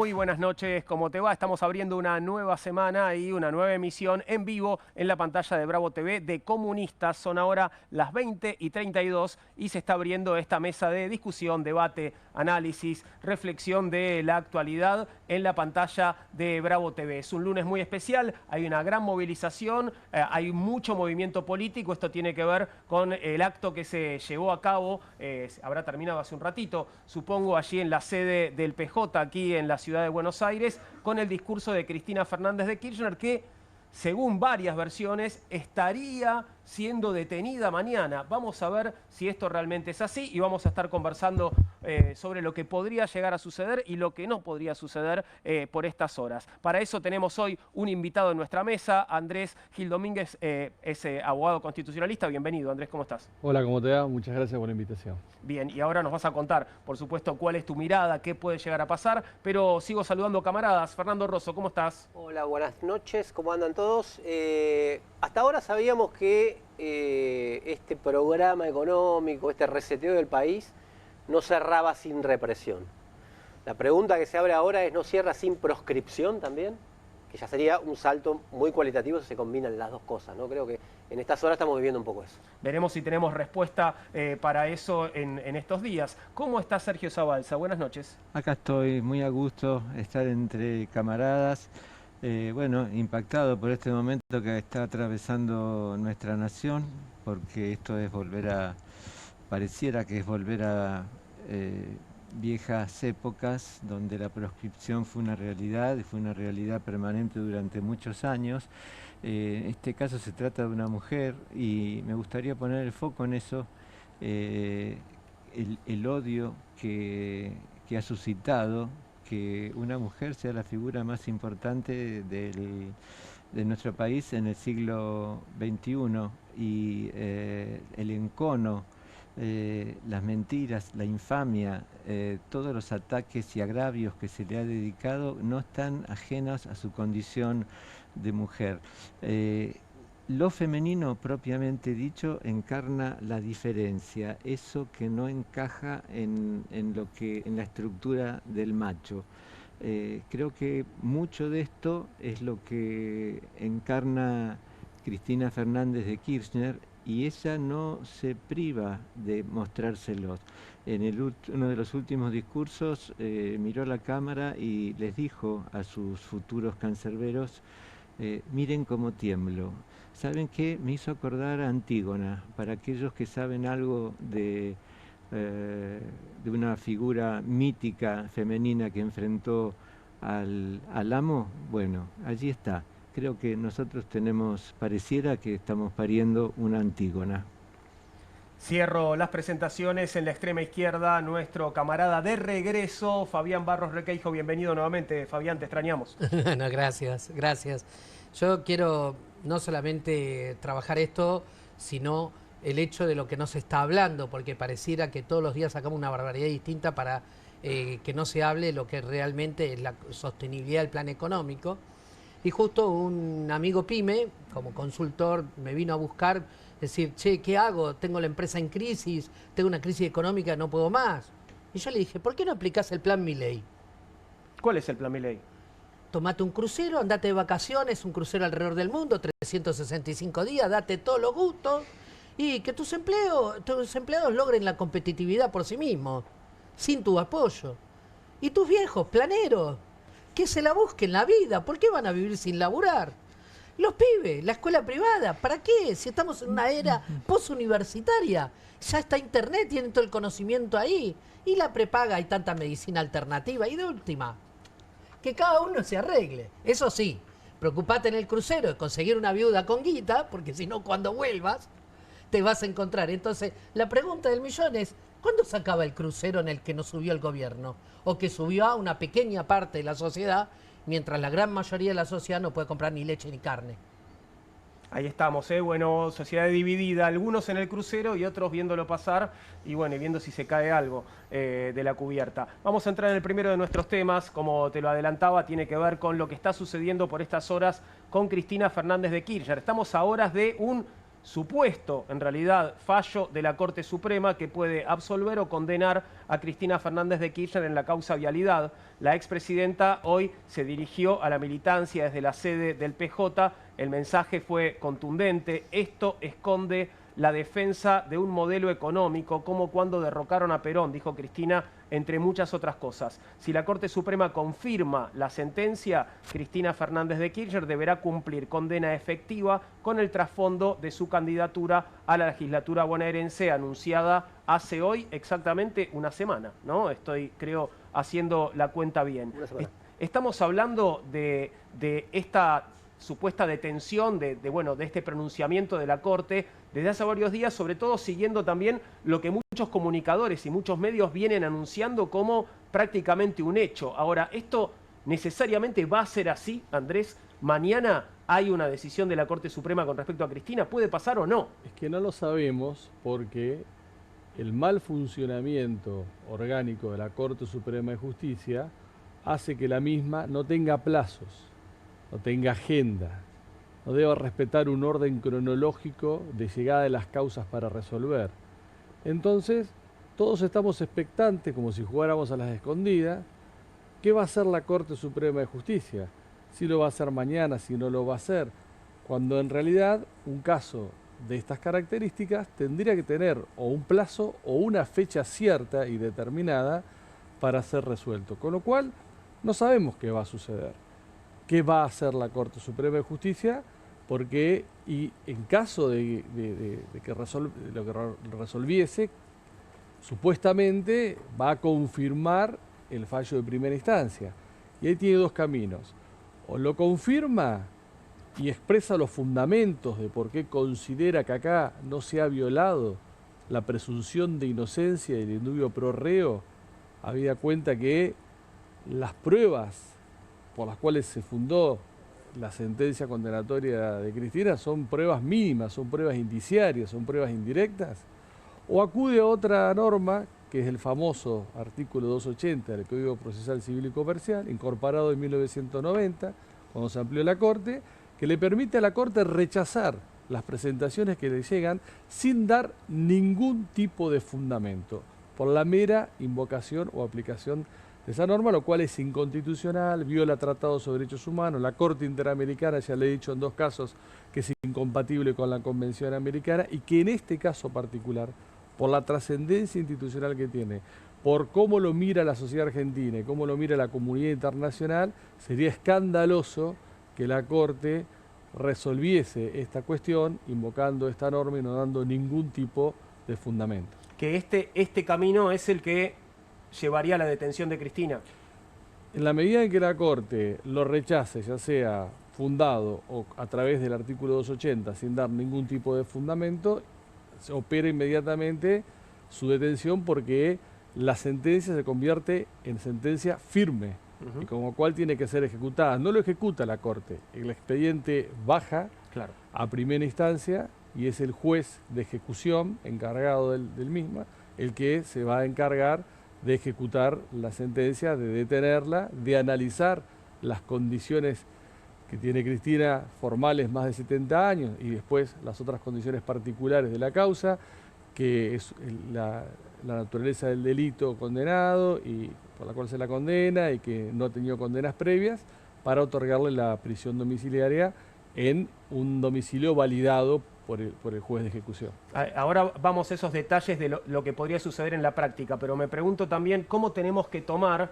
Muy buenas noches, ¿cómo te va? Estamos abriendo una nueva semana y una nueva emisión en vivo en la pantalla de Bravo TV de Comunistas. Son ahora las 20:32 y se está abriendo esta mesa de discusión, debate, análisis, reflexión de la actualidad en la pantalla de Bravo TV. Es un lunes muy especial, hay una gran movilización, hay mucho movimiento político. Esto tiene que ver con el acto que se llevó a cabo, habrá terminado hace un ratito, supongo, allí en la sede del PJ, aquí en la ciudad de Buenos Aires, con el discurso de Cristina Fernández de Kirchner, que, según varias versiones, estaría siendo detenida mañana. Vamos a ver si esto realmente es así y vamos a estar conversando sobre lo que podría llegar a suceder y lo que no podría suceder por estas horas. Para eso tenemos hoy un invitado en nuestra mesa, Andrés Gil Domínguez, es abogado constitucionalista. Bienvenido, Andrés, ¿cómo estás? Hola, ¿cómo te va? Muchas gracias por la invitación. Bien, y ahora nos vas a contar, por supuesto, cuál es tu mirada, qué puede llegar a pasar, pero sigo saludando camaradas. Fernando Rosso, ¿cómo estás? Hola, buenas noches, ¿cómo andan todos? Hasta ahora sabíamos que este programa económico, este reseteo del país, no cerraba sin represión. La pregunta que se abre ahora es, ¿no cierra sin proscripción también? Que ya sería un salto muy cualitativo si se combinan las dos cosas, ¿no? Creo que en estas horas estamos viviendo un poco eso. Veremos si tenemos respuesta para eso en estos días. ¿Cómo está Sergio Zabalza? Buenas noches. Acá estoy muy a gusto estar entre camaradas, bueno, impactado por este momento que está atravesando nuestra nación, porque esto es pareciera que es volver a viejas épocas donde la proscripción fue una realidad permanente durante muchos años. En este caso se trata de una mujer y me gustaría poner el foco en eso, el odio que ha suscitado que una mujer sea la figura más importante de nuestro país en el siglo XXI y el encono, las mentiras, la infamia, todos los ataques y agravios que se le ha dedicado no están ajenos a su condición de mujer. Lo femenino propiamente dicho encarna la diferencia, eso que no encaja en la estructura del macho. Creo que mucho de esto es lo que encarna Cristina Fernández de Kirchner y ella no se priva de mostrárselos. En uno de los últimos discursos miró la cámara y les dijo a sus futuros cancerberos, miren cómo tiemblo. ¿Saben qué? Me hizo acordar a Antígona, para aquellos que saben algo de una figura mítica femenina que enfrentó al amo. Bueno, allí está. Creo que nosotros pareciera que estamos pariendo una Antígona. Cierro las presentaciones en la extrema izquierda, nuestro camarada de regreso, Fabián Barros Requeijo. Bienvenido nuevamente, Fabián, te extrañamos. No, gracias. Yo quiero no solamente trabajar esto, sino el hecho de lo que no se está hablando, porque pareciera que todos los días sacamos una barbaridad distinta para que no se hable lo que realmente es la sostenibilidad del plan económico. Y justo un amigo pyme, como consultor, me vino a buscar, decir, che, ¿qué hago? Tengo la empresa en crisis, tengo una crisis económica, no puedo más. Y yo le dije, ¿por qué no aplicás el plan Milei? ¿Cuál es el plan Milei? Tomate un crucero, andate de vacaciones, un crucero alrededor del mundo, 365 días, date todos los gustos y que tus empleados logren la competitividad por sí mismos, sin tu apoyo. Y tus viejos, planeros, que se la busquen la vida, ¿por qué van a vivir sin laburar? Los pibes, la escuela privada, ¿para qué? Si estamos en una era posuniversitaria, ya está internet, tienen todo el conocimiento ahí, y la prepaga, hay tanta medicina alternativa, y de última, que cada uno se arregle. Eso sí, preocupate en el crucero de conseguir una viuda con guita, porque si no, cuando vuelvas, te vas a encontrar. Entonces, la pregunta del millón es, ¿cuándo se acaba el crucero en el que nos subió el gobierno? O que subió a una pequeña parte de la sociedad, mientras la gran mayoría de la sociedad no puede comprar ni leche ni carne. Ahí estamos, bueno, sociedad dividida, algunos en el crucero y otros viéndolo pasar y bueno, y viendo si se cae algo de la cubierta. Vamos a entrar en el primero de nuestros temas, como te lo adelantaba, tiene que ver con lo que está sucediendo por estas horas con Cristina Fernández de Kirchner. Estamos a horas de un supuesto, en realidad, fallo de la Corte Suprema que puede absolver o condenar a Cristina Fernández de Kirchner en la causa Vialidad. La expresidenta hoy se dirigió a la militancia desde la sede del PJ. El mensaje fue contundente. Esto esconde la defensa de un modelo económico, como cuando derrocaron a Perón, dijo Cristina, entre muchas otras cosas. Si la Corte Suprema confirma la sentencia, Cristina Fernández de Kirchner deberá cumplir condena efectiva con el trasfondo de su candidatura a la legislatura bonaerense, anunciada hace hoy exactamente una semana, ¿no? Estoy, creo, haciendo la cuenta bien. Estamos hablando de esta supuesta detención de este pronunciamiento de la Corte desde hace varios días, sobre todo siguiendo también lo que muchos comunicadores y muchos medios vienen anunciando como prácticamente un hecho. Ahora, ¿esto necesariamente va a ser así, Andrés? ¿Mañana hay una decisión de la Corte Suprema con respecto a Cristina? ¿Puede pasar o no? Es que no lo sabemos porque el mal funcionamiento orgánico de la Corte Suprema de Justicia hace que la misma no tenga plazos, no tenga agenda, no deba respetar un orden cronológico de llegada de las causas para resolver. Entonces, todos estamos expectantes, como si jugáramos a las escondidas, ¿qué va a hacer la Corte Suprema de Justicia? Si lo va a hacer mañana, si no lo va a hacer, cuando en realidad un caso de estas características tendría que tener o un plazo o una fecha cierta y determinada para ser resuelto. Con lo cual, no sabemos qué va a suceder. ¿Qué va a hacer la Corte Suprema de Justicia? Porque, y en caso de que resolviese, supuestamente va a confirmar el fallo de primera instancia. Y ahí tiene dos caminos. O lo confirma y expresa los fundamentos de por qué considera que acá no se ha violado la presunción de inocencia y el indubio pro reo, habida cuenta que las pruebas por las cuales se fundó la sentencia condenatoria de Cristina son pruebas mínimas, son pruebas indiciarias, son pruebas indirectas, o acude a otra norma, que es el famoso artículo 280 del Código Procesal Civil y Comercial, incorporado en 1990, cuando se amplió la Corte, que le permite a la Corte rechazar las presentaciones que le llegan sin dar ningún tipo de fundamento, por la mera invocación o aplicación de esa norma, lo cual es inconstitucional, viola tratados sobre derechos humanos. La Corte Interamericana ya le he dicho en dos casos que es incompatible con la Convención Americana y que en este caso particular, por la trascendencia institucional que tiene, por cómo lo mira la sociedad argentina y cómo lo mira la comunidad internacional, sería escandaloso que la Corte resolviese esta cuestión invocando esta norma y no dando ningún tipo de fundamento. Que este camino es el que llevaría a la detención de Cristina. En la medida en que la Corte lo rechace, ya sea fundado o a través del artículo 280 sin dar ningún tipo de fundamento, se opera inmediatamente su detención porque la sentencia se convierte en sentencia firme y como cual tiene que ser ejecutada. No lo ejecuta la Corte, el expediente baja a primera instancia y es el juez de ejecución encargado del misma el que se va a encargar de ejecutar la sentencia, de detenerla, de analizar las condiciones que tiene Cristina formales más de 70 años y después las otras condiciones particulares de la causa, que es la naturaleza del delito condenado y por la cual se la condena y que no ha tenido condenas previas, para otorgarle la prisión domiciliaria en un domicilio validado por el juez de ejecución. Ahora vamos a esos detalles de lo que podría suceder en la práctica, pero me pregunto también cómo tenemos que tomar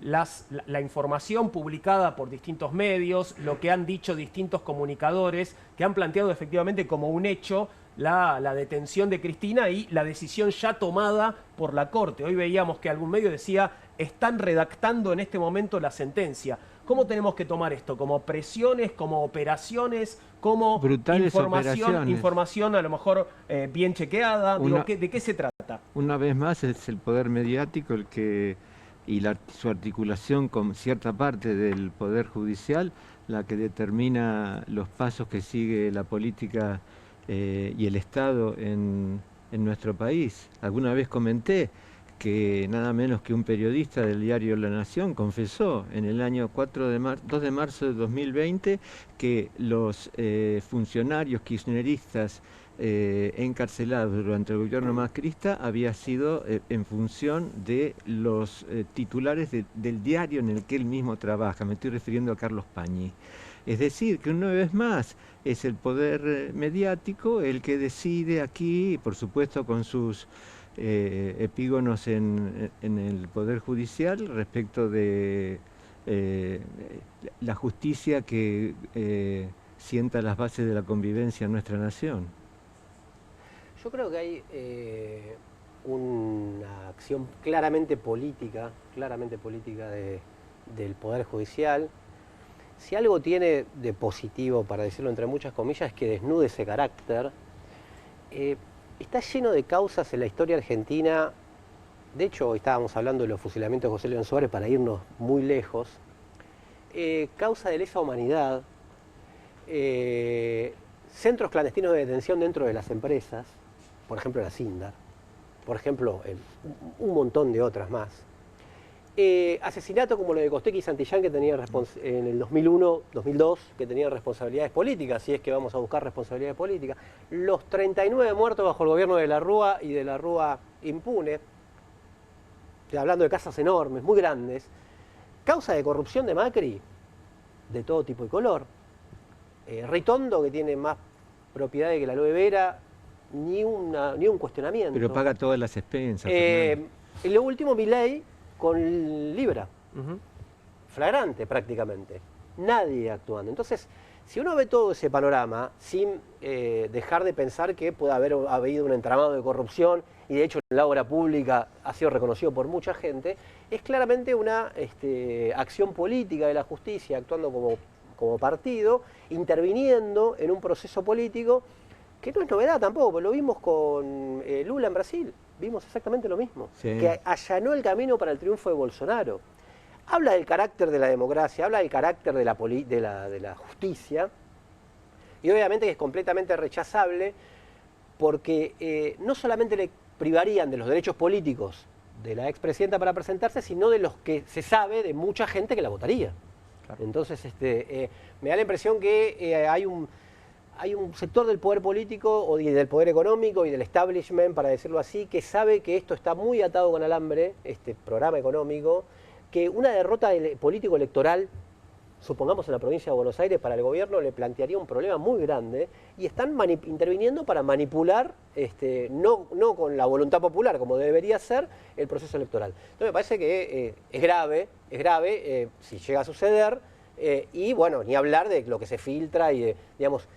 la información publicada por distintos medios, lo que han dicho distintos comunicadores, que han planteado efectivamente como un hecho la detención de Cristina y la decisión ya tomada por la Corte. Hoy veíamos que algún medio decía, están redactando en este momento la sentencia. ¿Cómo tenemos que tomar esto? ¿Como presiones, como operaciones, como información a lo mejor bien chequeada? ¿De qué se trata? Una vez más es el poder mediático el que y su articulación con cierta parte del Poder Judicial la que determina los pasos que sigue la política y el Estado en nuestro país. Alguna vez comenté que nada menos que un periodista del diario La Nación confesó en el año 2 de marzo de 2020 que los funcionarios kirchneristas encarcelados durante el gobierno macrista había sido en función de los titulares del diario en el que él mismo trabaja. Me estoy refiriendo a Carlos Pañi. Es decir, que una vez más es el poder mediático el que decide aquí, por supuesto con sus epígonos en el Poder Judicial respecto de la justicia que sienta las bases de la convivencia en nuestra nación. Yo creo que hay una acción claramente política del Poder Judicial. Si algo tiene de positivo, para decirlo entre muchas comillas, es que desnude ese carácter. Está lleno de causas en la historia argentina. De hecho, hoy estábamos hablando de los fusilamientos de José León Suárez para irnos muy lejos. Causa de lesa humanidad, centros clandestinos de detención dentro de las empresas, por ejemplo la Sindar, por ejemplo un montón de otras más. Asesinato como lo de Costecchi y Santillán, que tenían en el 2001, 2002, que tenían responsabilidades políticas, si es que vamos a buscar responsabilidades políticas. Los 39 muertos bajo el gobierno de la Rúa y de la Rúa impune, hablando de casas enormes, muy grandes. Causa de corrupción de Macri, de todo tipo y color. Ritondo, que tiene más propiedades que la Aloe Vera, ni un cuestionamiento. Pero paga todas las expensas. Y lo último, Milei con Libra. Flagrante prácticamente. Nadie actuando. Entonces, si uno ve todo ese panorama sin dejar de pensar que puede haber habido un entramado de corrupción, y de hecho en la obra pública ha sido reconocido por mucha gente, es claramente una acción política de la justicia, actuando como partido, interviniendo en un proceso político que no es novedad tampoco, porque lo vimos con Lula en Brasil, vimos exactamente lo mismo, sí, que allanó el camino para el triunfo de Bolsonaro. Habla del carácter de la democracia, habla del carácter de la justicia, y obviamente que es completamente rechazable porque no solamente le privarían de los derechos políticos de la expresidenta para presentarse, sino de los que se sabe de mucha gente que la votaría. Claro. Entonces, me da la impresión que hay un sector del poder político o del poder económico y del establishment, para decirlo así, que sabe que esto está muy atado con alambre, este programa económico, que una derrota político-electoral, supongamos en la provincia de Buenos Aires, para el gobierno le plantearía un problema muy grande, y están interviniendo para manipular, no con la voluntad popular, como debería ser, el proceso electoral. Entonces me parece que es grave si llega a suceder, y bueno, ni hablar de lo que se filtra y digamos,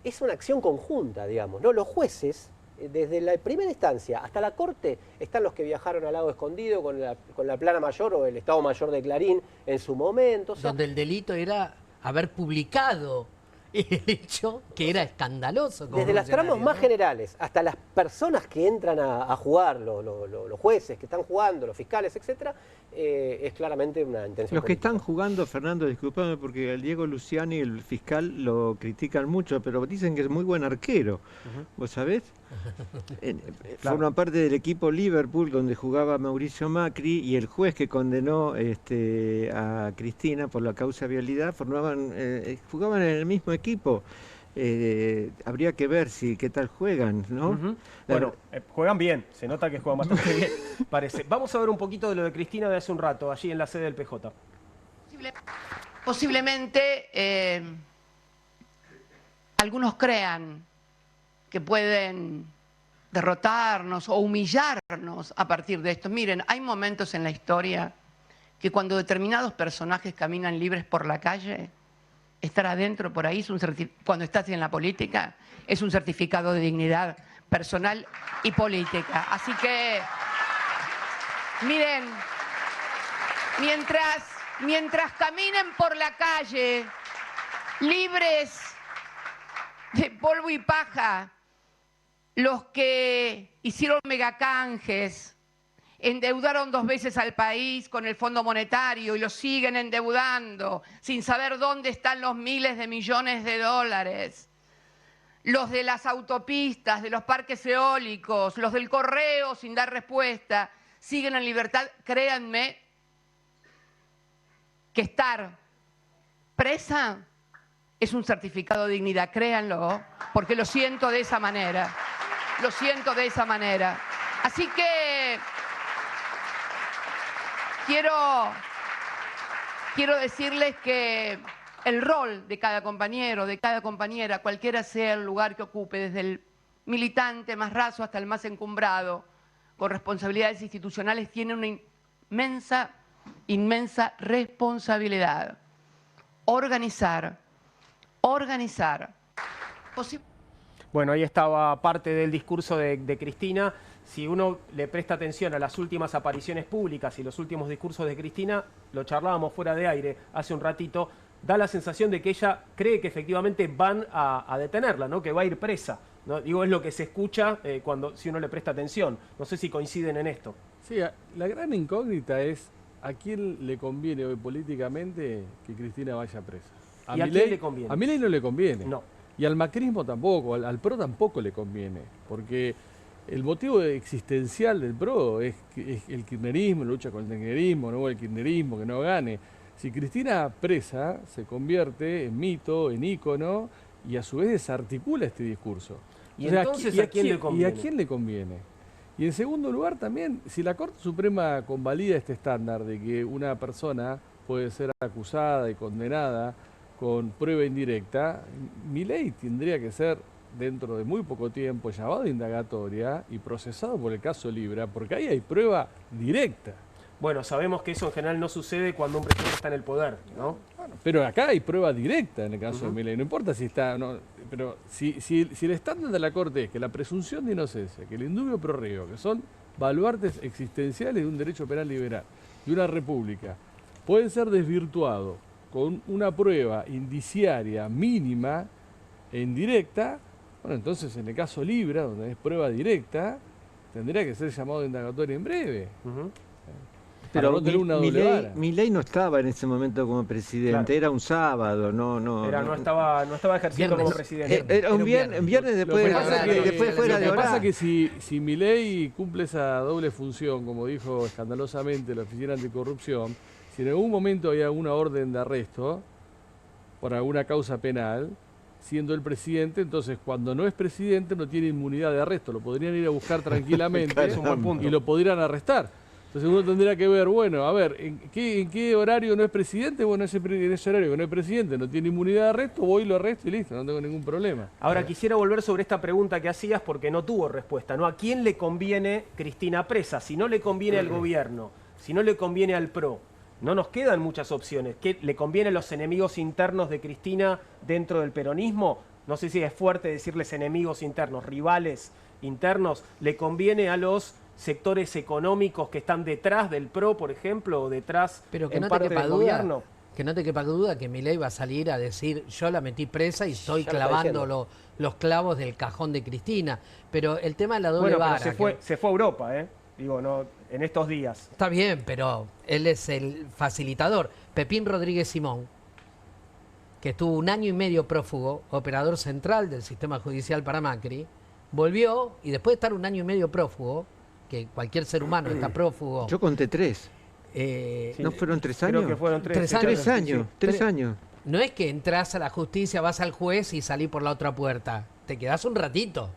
es una acción conjunta, digamos, ¿no? Los jueces, desde la primera instancia hasta la Corte, están los que viajaron al Lago Escondido con la Plana Mayor o el Estado Mayor de Clarín en su momento. O sea, donde el delito era haber publicado el hecho, que era escandaloso. Desde las tramas más generales hasta las personas que entran a jugar, los jueces que están jugando, los fiscales, etcétera, es claramente una intención Los política. que están jugando, Fernando, discúlpame, porque el Diego Luciani, el fiscal, lo critican mucho, pero dicen que es muy buen arquero. ¿Vos sabés? Claro. Forma parte del equipo Liverpool, donde jugaba Mauricio Macri, y el juez que condenó a Cristina por la causa vialidad, jugaban en el mismo equipo. Habría que ver qué tal juegan, ¿no? Bueno, juegan bien, se nota que juegan bastante bien, parece. Vamos a ver un poquito de lo de Cristina de hace un rato, allí en la sede del PJ. Posiblemente algunos crean que pueden derrotarnos o humillarnos a partir de esto. Miren, hay momentos en la historia que cuando determinados personajes caminan libres por la calle, estar adentro por ahí, cuando estás en la política, es un certificado de dignidad personal y política. Así que, miren, mientras caminen por la calle libres de polvo y paja, los que hicieron megacanjes, endeudaron 2 veces al país con el Fondo Monetario y lo siguen endeudando sin saber dónde están los miles de millones de dólares. Los de las autopistas, de los parques eólicos, los del correo sin dar respuesta. siguen en libertad. Créanme que estar presa es un certificado de dignidad, créanlo, porque lo siento de esa manera. Lo siento de esa manera. Así que quiero decirles que el rol de cada compañero, de cada compañera, cualquiera sea el lugar que ocupe, desde el militante más raso hasta el más encumbrado, con responsabilidades institucionales, tiene una inmensa, inmensa responsabilidad. Organizar. Bueno, ahí estaba parte del discurso de Cristina. Si uno le presta atención a las últimas apariciones públicas y los últimos discursos de Cristina, lo charlábamos fuera de aire hace un ratito, da la sensación de que ella cree que efectivamente van a detenerla, ¿no? Que va a ir presa, ¿no? Digo, es lo que se escucha si uno le presta atención. No sé si coinciden en esto. Sí, la gran incógnita es a quién le conviene hoy políticamente que Cristina vaya presa. ¿Y a quién le conviene? A Milei no le conviene. No. Y al macrismo tampoco, al PRO tampoco le conviene, porque el motivo existencial del PRO es el kirchnerismo, la lucha contra el kirchnerismo, no el kirchnerismo, que no gane. Si Cristina presa se convierte en mito, en ícono, y a su vez desarticula este discurso. ¿Y entonces a quién le conviene? ¿Y a quién le conviene? Y en segundo lugar también, si la Corte Suprema convalida este estándar de que una persona puede ser acusada y condenada con prueba indirecta, Milei tendría que ser, dentro de muy poco tiempo, llamado a indagatoria y procesado por el caso Libra, porque ahí hay prueba directa. Bueno, sabemos que eso en general no sucede cuando un presidente está en el poder, ¿no? Bueno, pero acá hay prueba directa en el caso de Milei, no importa si está... No, pero si el estándar de la Corte es que la presunción de inocencia, que el indubio pro reo, que son baluartes existenciales de un derecho penal liberal, de una república, pueden ser desvirtuados con una prueba indiciaria mínima e indirecta, bueno, entonces en el caso Libra, donde es prueba directa, tendría que ser llamado a indagatoria en breve. Pero no tener una doble vara. Milei no estaba en ese momento como presidente, Claro. Era un sábado, no estaba ejerciendo Viernes. como presidente. Era un viernes después de fuera de Lo que pasa horario. es que si Milei cumple esa doble función, como dijo escandalosamente la Oficina Anticorrupción, si en algún momento hay alguna orden de arresto por alguna causa penal, siendo el presidente, entonces cuando no es presidente no tiene inmunidad de arresto, lo podrían ir a buscar tranquilamente Es un buen punto. y lo podrían arrestar. Entonces uno tendría que ver, bueno, a ver, ¿en qué horario no es presidente? Bueno, en ese horario que no es presidente, no tiene inmunidad de arresto, voy y lo arresto y listo, no tengo ningún problema. Ahora, quisiera volver sobre esta pregunta que hacías porque no tuvo respuesta, ¿no? ¿A quién le conviene Cristina presa? Si no le conviene al gobierno, si no le conviene al PRO, no nos quedan muchas opciones. ¿Qué le conviene a los enemigos internos de Cristina dentro del peronismo? No sé si es fuerte decirles enemigos internos, rivales internos. ¿Le conviene a los sectores económicos que están detrás del PRO, por ejemplo, o detrás Pero que en no te parte quepa del duda, gobierno? que no te quepa duda que Milei va a salir a decir yo la metí presa y estoy Ya lo está clavando diciendo. los clavos del cajón de Cristina. Pero el tema de la doble Bueno, pero vara. se fue a Europa, ¿eh? Digo, no, en estos días. Está bien, pero él es el facilitador. Pepín Rodríguez Simón, que estuvo 1 año y medio prófugo, operador central del sistema judicial para Macri, volvió y después de estar 1 año y medio prófugo, que cualquier ser humano está prófugo. Yo conté 3. eh, ¿No fueron 3 Creo años? que fueron 3 sí, años. 3 sí, años, sí. 3 Tre- años. No es que entras a la justicia, vas al juez y salís por la otra puerta. Te quedás un ratito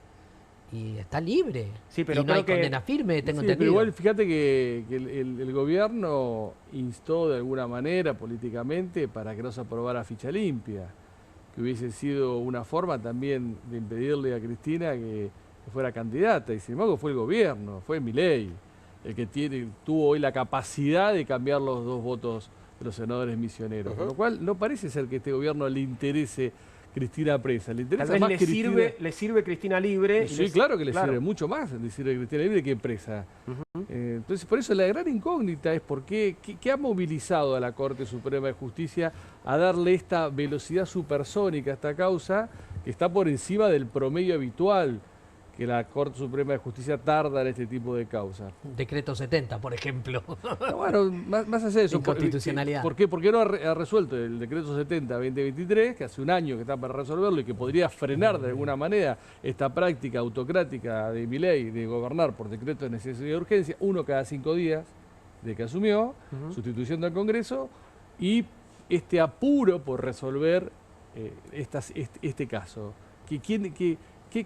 y está libre. Sí, pero y no creo hay que- condena firme, tengo Sí, pero entendido. igual fíjate que el gobierno instó de alguna manera políticamente para que no se aprobara ficha limpia, que hubiese sido una forma también de impedirle a Cristina que fuera candidata, y sin embargo fue el gobierno, fue Milei el que tuvo hoy la capacidad de cambiar los 2 votos de los senadores misioneros, con lo cual no parece ser que a este gobierno le interese Cristina presa, le interesa Tal vez más le sirve Cristina libre. Sí, claro que le sirve mucho más decir de Cristina Libre que presa. Entonces, por eso la gran incógnita es por qué ha movilizado a la Corte Suprema de Justicia a darle esta velocidad supersónica a esta causa que está por encima del promedio habitual que la Corte Suprema de Justicia tarda en este tipo de causas. Decreto 70, por ejemplo. No, bueno, más allá de eso. Inconstitucionalidad. ¿Por qué no ha resuelto el decreto 70-2023, que hace un año que está para resolverlo y que podría frenar de alguna manera esta práctica autocrática de Milei de gobernar por decreto de necesidad y urgencia, uno cada 5 días de que asumió, sustituyendo al Congreso, y este apuro por resolver este caso?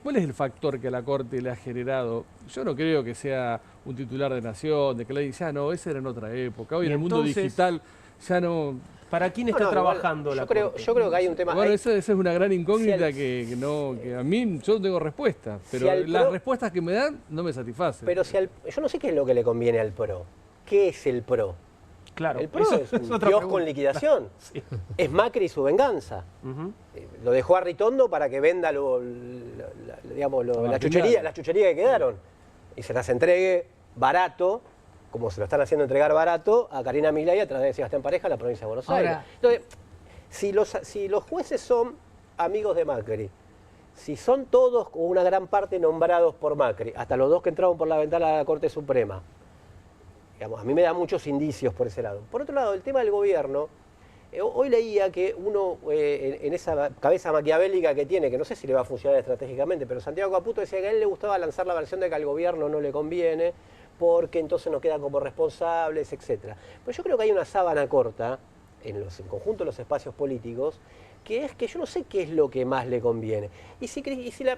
¿Cuál es el factor que a la Corte le ha generado? Yo no creo que sea un titular de Nación, de que le diga, no, ese era en otra época. Hoy en el mundo digital ya no... ¿Para quién está trabajando la Corte? Yo creo que hay un tema... Bueno, esa es una gran incógnita que a mí yo no tengo respuesta, pero las respuestas que me dan no me satisfacen. Pero yo no sé qué es lo que le conviene al PRO. ¿Qué es el PRO? Claro, el PRO es un dios con liquidación. Sí. Es Macri y su venganza. Lo dejó a Ritondo para que venda las chucherías que quedaron. Y se las entregue barato, como se lo están haciendo entregar barato, a Karina Milei a través de Sebastián Pareja en la provincia de Buenos Aires. Entonces, si los jueces son amigos de Macri, si son todos o una gran parte nombrados por Macri, hasta los dos que entraron por la ventana de la Corte Suprema, digamos, a mí me da muchos indicios por ese lado. Por otro lado, el tema del gobierno, hoy leía que uno, en esa cabeza maquiavélica que tiene, que no sé si le va a funcionar estratégicamente, pero Santiago Caputo decía que a él le gustaba lanzar la versión de que al gobierno no le conviene, porque entonces nos quedan como responsables, etc. Pero yo creo que hay una sábana corta, en conjunto de los espacios políticos, que es que yo no sé qué es lo que más le conviene. Y si Cristina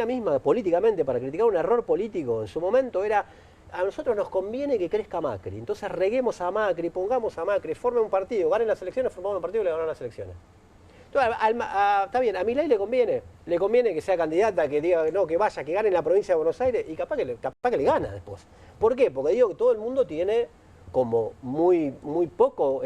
misma, políticamente, para criticar un error político en su momento, era... A nosotros nos conviene que crezca Macri, entonces reguemos a Macri, pongamos a Macri, formen un partido, ganen las elecciones, formamos un partido y le ganan las elecciones. Entonces, está bien, a Milei le conviene que sea candidata, que diga no, que vaya, que gane en la provincia de Buenos Aires y capaz que le gana después. ¿Por qué? Porque digo que todo el mundo tiene como muy poco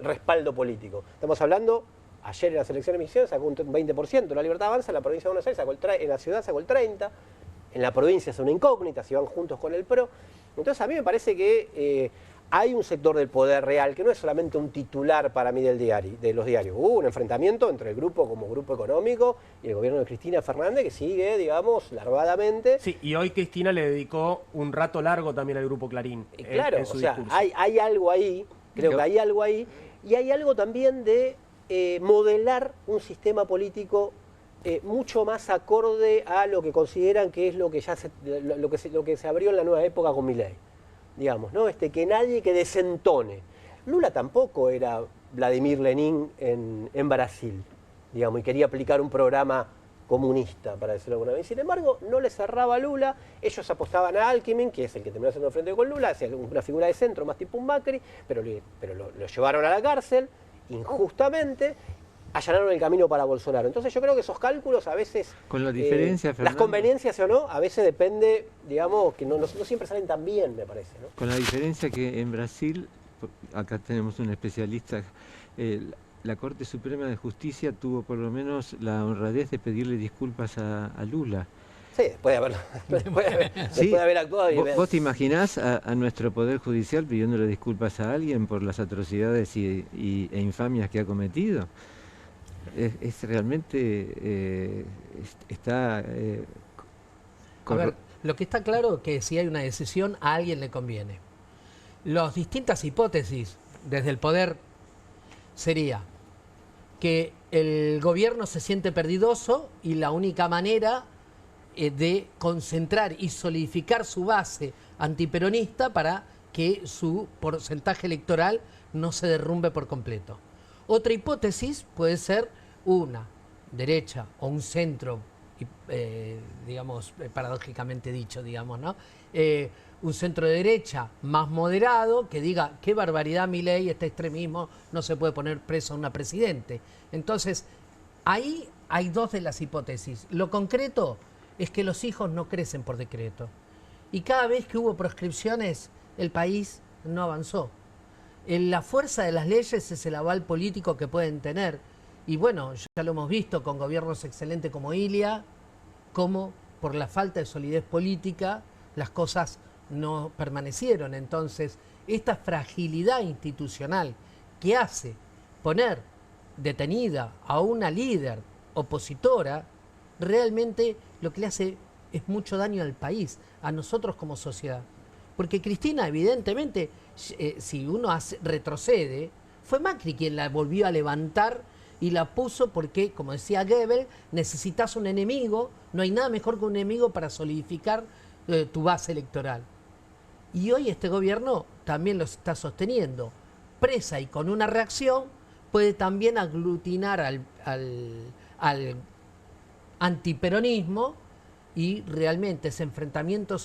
respaldo político. Estamos hablando, ayer en las elecciones de Misiones sacó un 20%, la Libertad Avanza en la provincia de Buenos Aires, en la ciudad sacó el 30%, en la provincia es una incógnita, si van juntos con el PRO. Entonces a mí me parece que hay un sector del poder real que no es solamente un titular para mí de los diarios. Hubo un enfrentamiento entre el grupo como grupo económico y el gobierno de Cristina Fernández que sigue, digamos, larvadamente. Sí, y hoy Cristina le dedicó un rato largo también al grupo Clarín. Claro, en su discurso. Hay algo ahí, creo que hay algo ahí, y hay algo también de modelar un sistema político mucho más acorde a lo que consideran que es lo que se abrió en la nueva época con Milei. Digamos, ¿no? Que nadie que desentone. Lula tampoco era Vladimir Lenin en Brasil, digamos, y quería aplicar un programa comunista, para decirlo alguna vez. Sin embargo, no le cerraba a Lula, ellos apostaban a Alckmin, que es el que terminó haciendo frente con Lula, hacia una figura de centro, más tipo un Macri, pero lo llevaron a la cárcel, injustamente, allanaron el camino para Bolsonaro. Entonces yo creo que esos cálculos a veces... Con la diferencia, las conveniencias o no, a veces depende, digamos, que no siempre salen tan bien, me parece, ¿no? Con la diferencia que en Brasil, acá tenemos un especialista, la Corte Suprema de Justicia tuvo por lo menos la honradez de pedirle disculpas a Lula. Sí, después de haber actuado. ¿Vos te imaginás a nuestro Poder Judicial pidiéndole disculpas a alguien por las atrocidades e infamias que ha cometido? Es realmente está a ver, lo que está claro es que si hay una decisión a alguien le conviene. Las distintas hipótesis desde el poder sería que el gobierno se siente perdidoso y la única manera de concentrar y solidificar su base antiperonista para que su porcentaje electoral no se derrumbe por completo. Otra hipótesis puede ser una derecha o un centro, digamos, paradójicamente dicho, digamos, ¿no? Un centro de derecha más moderado que diga qué barbaridad Milei, este extremismo, no se puede poner preso a una presidente. Entonces, ahí hay dos de las hipótesis. Lo concreto es que los hijos no crecen por decreto. Y cada vez que hubo proscripciones, el país no avanzó. La fuerza de las leyes es el aval político que pueden tener. Y bueno, ya lo hemos visto con gobiernos excelentes como Ilia, como por la falta de solidez política las cosas no permanecieron. Entonces, esta fragilidad institucional que hace poner detenida a una líder opositora, realmente lo que le hace es mucho daño al país, a nosotros como sociedad. Porque Cristina, evidentemente, si uno retrocede, fue Macri quien la volvió a levantar y la puso porque, como decía Goebbels, necesitas un enemigo, no hay nada mejor que un enemigo para solidificar tu base electoral. Y hoy este gobierno también lo está sosteniendo. Presa y con una reacción puede también aglutinar al antiperonismo, y realmente ese enfrentamiento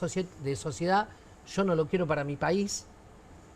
de sociedad yo no lo quiero para mi país,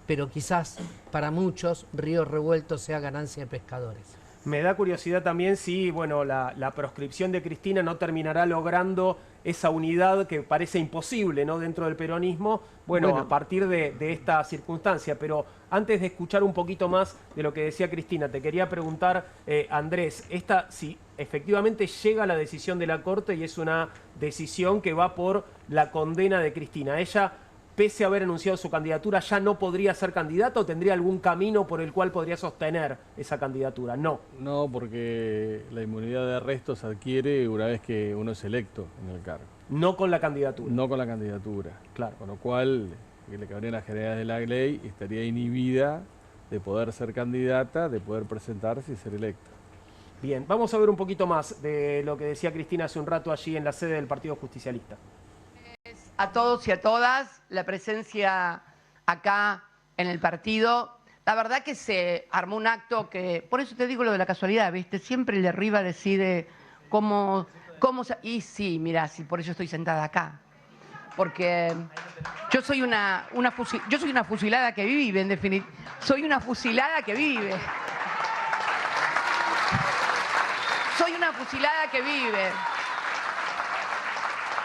pero quizás para muchos Río Revuelto sea ganancia de pescadores. Me da curiosidad también si, bueno, la proscripción de Cristina no terminará logrando esa unidad que parece imposible, ¿no?, dentro del peronismo, bueno, a partir de esta circunstancia. Pero antes de escuchar un poquito más de lo que decía Cristina, te quería preguntar, Andrés, si efectivamente llega la decisión de la Corte y es una decisión que va por la condena de Cristina, ¿ella, pese a haber anunciado su candidatura, ya no podría ser candidata o tendría algún camino por el cual podría sostener esa candidatura? No. No, porque la inmunidad de arresto se adquiere una vez que uno es electo en el cargo. No con la candidatura. No con la candidatura. Claro. Con lo cual, que le cabrían las generalidades de la ley, estaría inhibida de poder ser candidata, de poder presentarse y ser electa. Bien, vamos a ver un poquito más de lo que decía Cristina hace un rato allí en la sede del Partido Justicialista. A todos y a todas, la presencia acá en el partido. La verdad que se armó un acto que, por eso te digo lo de la casualidad, ¿viste? Siempre el de arriba decide cómo y sí, mirá, sí, por eso estoy sentada acá. Porque yo soy una fusilada que vive, en definitiva. Soy una fusilada que vive. Soy una fusilada que vive.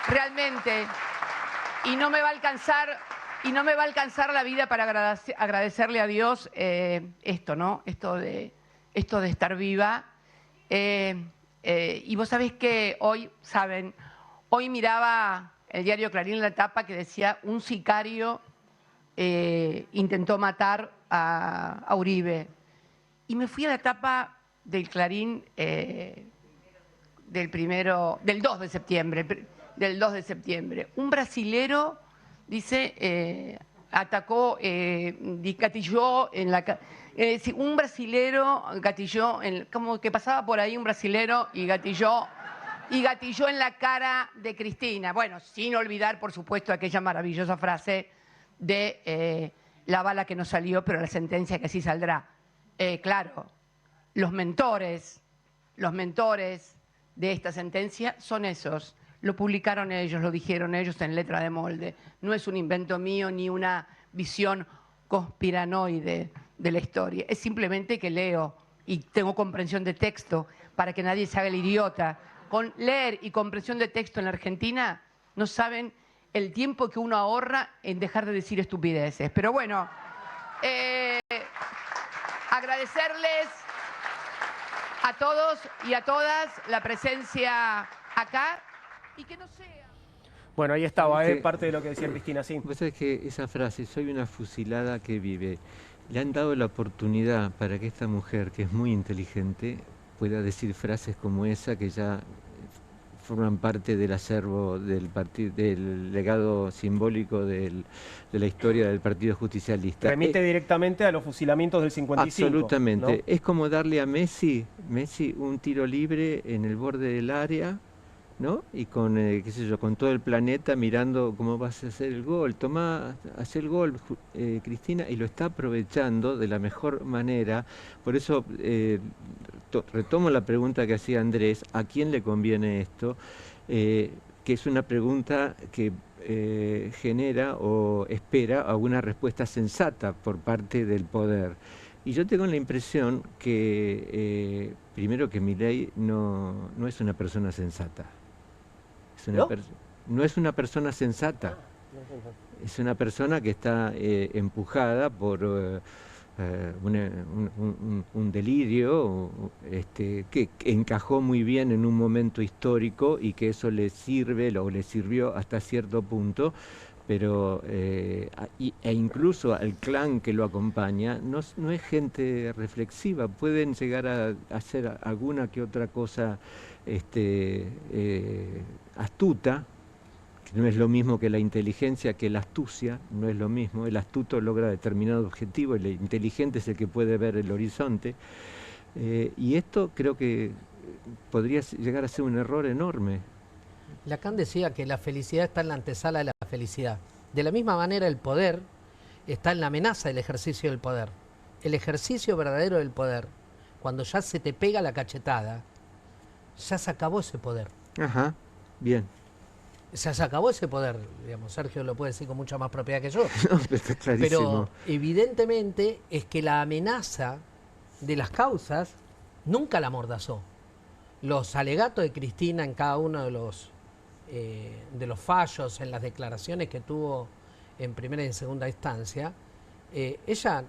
Realmente. Y no me va a alcanzar la vida para agradecerle a Dios esto, ¿no? Esto de estar viva. Y vos sabés que hoy miraba el diario Clarín en la tapa que decía: un sicario intentó matar a Uribe. Y me fui a la tapa del Clarín del 2 de septiembre. Del 2 de septiembre. Un brasilero, dice, atacó, gatilló en la... un brasilero gatilló, como que pasaba por ahí un brasilero y gatilló en la cara de Cristina. Bueno, sin olvidar, por supuesto, aquella maravillosa frase de la bala que no salió, pero la sentencia que sí saldrá. Claro, los mentores de esta sentencia son esos. Lo publicaron ellos, lo dijeron ellos en letra de molde. No es un invento mío ni una visión conspiranoide de la historia. Es simplemente que leo y tengo comprensión de texto para que nadie se haga el idiota. Con leer y comprensión de texto en la Argentina no saben el tiempo que uno ahorra en dejar de decir estupideces. Pero bueno, agradecerles a todos y a todas la presencia acá. Y que no sea. Bueno, ahí estaba, parte de lo que decía Cristina, sí. Vos sabés que esa frase, soy una fusilada que vive, le han dado la oportunidad para que esta mujer, que es muy inteligente, pueda decir frases como esa que ya forman parte del acervo del legado simbólico de la historia del Partido Justicialista. Remite directamente a los fusilamientos del 55. Absolutamente. ¿No? Es como darle a Messi un tiro libre en el borde del área, ¿no? Y con, qué sé yo, con todo el planeta mirando cómo vas a hacer el gol. Tomá, hace el gol, Cristina, y lo está aprovechando de la mejor manera. Por eso retomo la pregunta que hacía Andrés: ¿a quién le conviene esto? Que es una pregunta que genera o espera alguna respuesta sensata por parte del poder. Y yo tengo la impresión que, primero, que Milei no es una persona sensata. No es una persona sensata. Es una persona que está empujada por un delirio que encajó muy bien en un momento histórico y que eso le sirve o le sirvió hasta cierto punto pero e incluso al clan que lo acompaña, no es gente reflexiva, pueden llegar a hacer alguna que otra cosa astuta, que no es lo mismo que la inteligencia, que la astucia, no es lo mismo. El astuto logra determinado objetivo, el inteligente es el que puede ver el horizonte, y esto creo que podría llegar a ser un error enorme. Lacan decía que la felicidad está en la antesala de la felicidad. De la misma manera, el poder está en la amenaza del ejercicio del poder. El ejercicio verdadero del poder, cuando ya se te pega la cachetada, ya se acabó ese poder. Ajá, bien. Ya se acabó ese poder, digamos. Sergio lo puede decir con mucha más propiedad que yo. No, pero está clarísimo. Pero evidentemente es que la amenaza de las causas nunca la amordazó. Los alegatos de Cristina en cada uno de los fallos, en las declaraciones que tuvo en primera y en segunda instancia, ella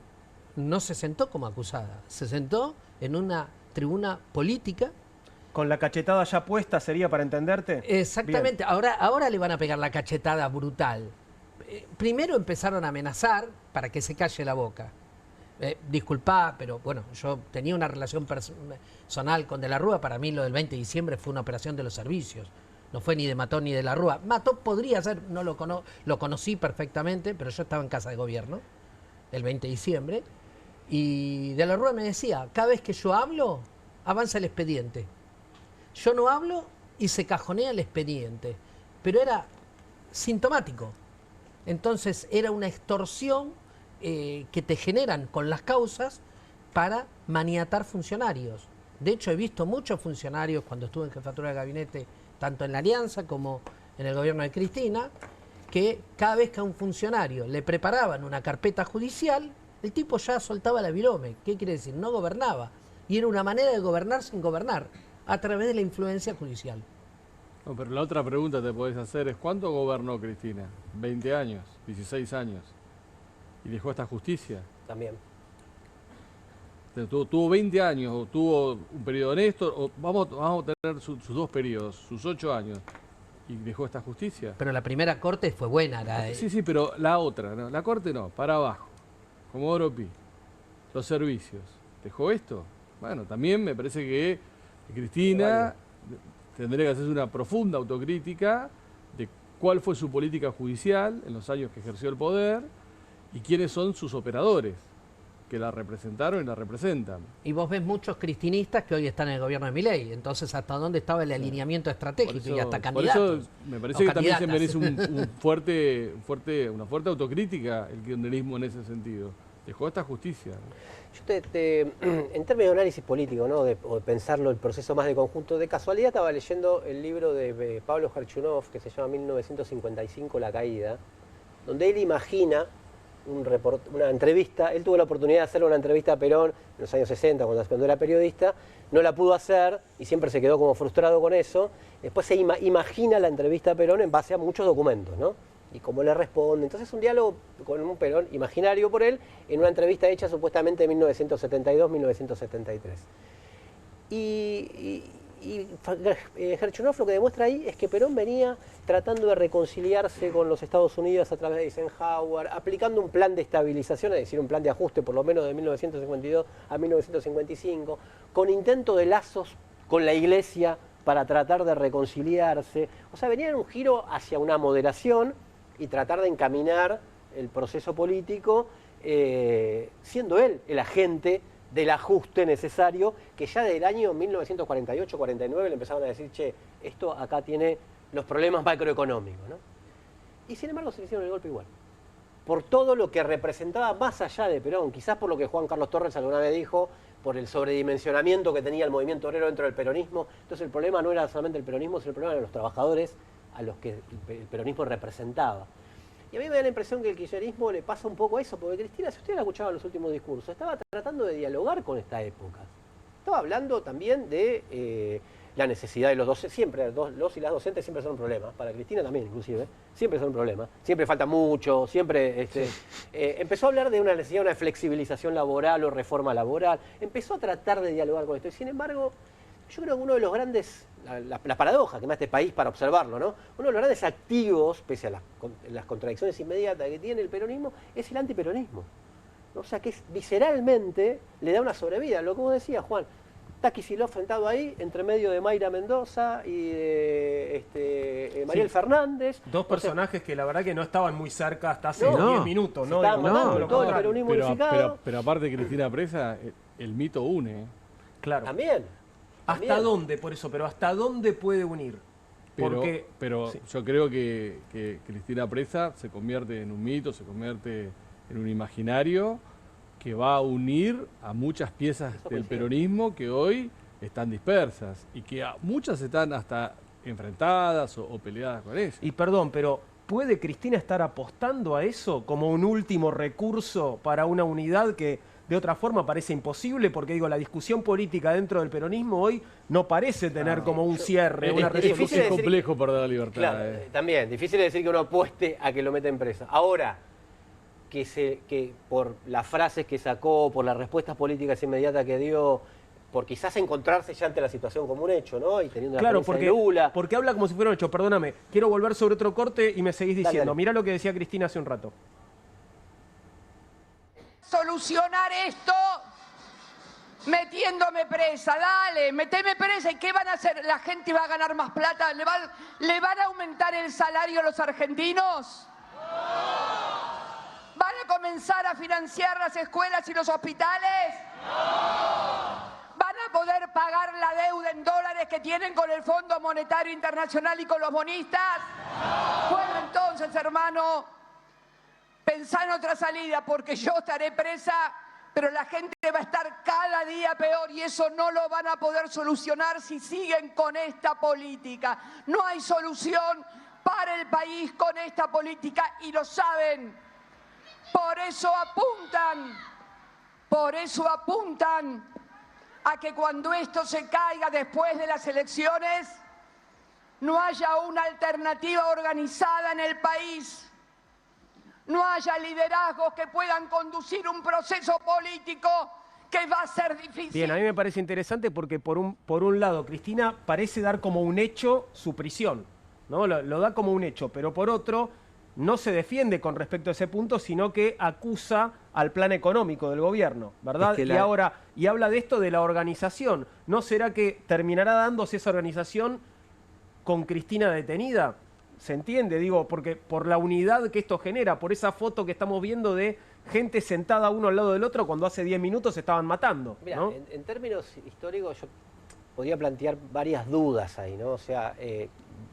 no se sentó como acusada, se sentó en una tribuna política. ¿Con la cachetada ya puesta sería para entenderte? Exactamente. Ahora le van a pegar la cachetada brutal. Primero empezaron a amenazar para que se calle la boca. Disculpá, pero bueno, yo tenía una relación personal con De la Rúa. Para mí lo del 20 de diciembre fue una operación de los servicios. No fue ni de Mató ni de la Rúa. Mató podría ser, no lo conocí perfectamente, pero yo estaba en casa de gobierno el 20 de diciembre. Y De la Rúa me decía, cada vez que yo hablo, avanza el expediente. Yo no hablo y se cajonea el expediente. Pero era sintomático. Entonces era una extorsión que te generan con las causas para maniatar funcionarios. De hecho, he visto muchos funcionarios cuando estuve en jefatura de gabinete, tanto en la Alianza como en el gobierno de Cristina, que cada vez que a un funcionario le preparaban una carpeta judicial, el tipo ya soltaba la virome. ¿Qué quiere decir? No gobernaba. Y era una manera de gobernar sin gobernar, a través de la influencia judicial. No, pero la otra pregunta te podés hacer es, ¿cuánto gobernó Cristina? 20 años, 16 años. ¿Y dejó esta justicia? También. Tuvo 20 años, o tuvo un periodo honesto, o vamos a tener sus dos periodos, sus 8 años, y dejó esta justicia. Pero la primera corte fue buena. Sí, pero la otra, ¿no? La corte no, para abajo, como Oropi, los servicios. ¿Dejó esto? Bueno, también me parece que Cristina tendría que hacerse una profunda autocrítica de cuál fue su política judicial en los años que ejerció el poder y quiénes son sus operadores que la representaron y la representan. Y vos ves muchos cristinistas que hoy están en el gobierno de Milei, entonces ¿hasta dónde estaba el alineamiento estratégico? Eso, y hasta candidatos? Por eso me parece que también se merece una fuerte autocrítica el kirchnerismo en ese sentido. Dejó esta justicia. Yo en términos de análisis político, ¿no? o de pensarlo el proceso más de conjunto, de casualidad estaba leyendo el libro de Pablo Gerchunov que se llama 1955, La Caída, donde él imagina una entrevista. Él tuvo la oportunidad de hacer una entrevista a Perón en los años 60 cuando era periodista, no la pudo hacer y siempre se quedó como frustrado con eso. Después se imagina la entrevista a Perón en base a muchos documentos, ¿no? Y cómo le responde. Entonces un diálogo con un Perón imaginario por él en una entrevista hecha supuestamente en 1972-1973. Y Gerchunov lo que demuestra ahí es que Perón venía tratando de reconciliarse con los Estados Unidos a través de Eisenhower, aplicando un plan de estabilización, es decir, un plan de ajuste por lo menos de 1952 a 1955, con intento de lazos con la Iglesia para tratar de reconciliarse. O sea, venía en un giro hacia una moderación y tratar de encaminar el proceso político, siendo él el agente del ajuste necesario, que ya del año 1948-49 le empezaban a decir, che, esto acá tiene los problemas macroeconómicos, ¿no? Y sin embargo se le hicieron el golpe igual. Por todo lo que representaba más allá de Perón, quizás por lo que Juan Carlos Torres alguna vez dijo, por el sobredimensionamiento que tenía el movimiento obrero dentro del peronismo. Entonces el problema no era solamente el peronismo, sino el problema eran los trabajadores a los que el peronismo representaba. Y a mí me da la impresión que el kirchnerismo le pasa un poco eso, porque Cristina, si ustedes la escuchaban en los últimos discursos, estaba tratando de dialogar con esta época. Estaba hablando también de la necesidad de los docentes. Siempre los y las docentes siempre son un problema, para Cristina también inclusive, siempre son un problema, siempre falta mucho, siempre... empezó a hablar de una necesidad de una flexibilización laboral o reforma laboral, empezó a tratar de dialogar con esto. Y sin embargo, yo creo que uno de los grandes la paradoja que me da este país para observarlo, ¿no? Uno de los grandes activos, pese a las contradicciones inmediatas que tiene el peronismo, es el antiperonismo. ¿No? O sea, que visceralmente le da una sobrevida. Lo que vos decías, Juan, está Kicillof sentado ahí, entre medio de Mayra Mendoza y de Mariel Fernández. Dos personajes que la verdad que no estaban muy cerca hasta hace No. 10 minutos, ¿no? Estaban matando Lo todo el contrario. peronismo unificado. Pero aparte de Cristina Presa, el mito une. Claro. También. ¿Hasta dónde, por eso? Pero ¿hasta dónde puede unir? Pero sí. yo creo que Cristina Presa se convierte en un mito, se convierte en un imaginario que va a unir a muchas piezas del peronismo que hoy están dispersas y que muchas están hasta enfrentadas o peleadas con ella. Y perdón, pero ¿puede Cristina estar apostando a eso como un último recurso para una unidad que de otra forma parece imposible? Porque digo, la discusión política dentro del peronismo hoy no parece tener como un cierre, una resolución. Es complejo perder la libertad. Claro, también, difícil decir que uno apueste a que lo meta en presa. Ahora, que por las frases que sacó, por las respuestas políticas inmediatas que dio, por quizás encontrarse ya ante la situación como un hecho, ¿no? Y teniendo la Claro, de Lula. porque habla como si fuera un hecho. Perdóname, quiero volver sobre otro corte y me seguís diciendo. Dale. Mirá lo que decía Cristina hace un rato. Solucionar esto metiéndome presa, dale, meteme presa. ¿Y qué van a hacer? ¿La gente va a ganar más plata? ¿Le van a aumentar el salario a los argentinos? ¿Van a comenzar a financiar las escuelas y los hospitales? ¿Van a poder pagar la deuda en dólares que tienen con el Fondo Monetario Internacional y con los bonistas? Bueno, entonces, hermano, pensá en otra salida, porque yo estaré presa, pero la gente va a estar cada día peor y eso no lo van a poder solucionar si siguen con esta política. No hay solución para el país con esta política y lo saben. Por eso apuntan a que cuando esto se caiga después de las elecciones, no haya una alternativa organizada en el país, no haya liderazgos que puedan conducir un proceso político que va a ser difícil. Bien, a mí me parece interesante porque por un lado Cristina parece dar como un hecho su prisión, ¿no? Lo da como un hecho, pero por otro no se defiende con respecto a ese punto, sino que acusa al plan económico del gobierno, ¿verdad? Y habla de esto de la organización. ¿No será que terminará dándose esa organización con Cristina detenida? ¿Se entiende? Digo, porque por la unidad que esto genera, por esa foto que estamos viendo de gente sentada uno al lado del otro cuando hace 10 minutos se estaban matando, Mira, ¿no? en términos históricos yo podría plantear varias dudas ahí, ¿no? O sea,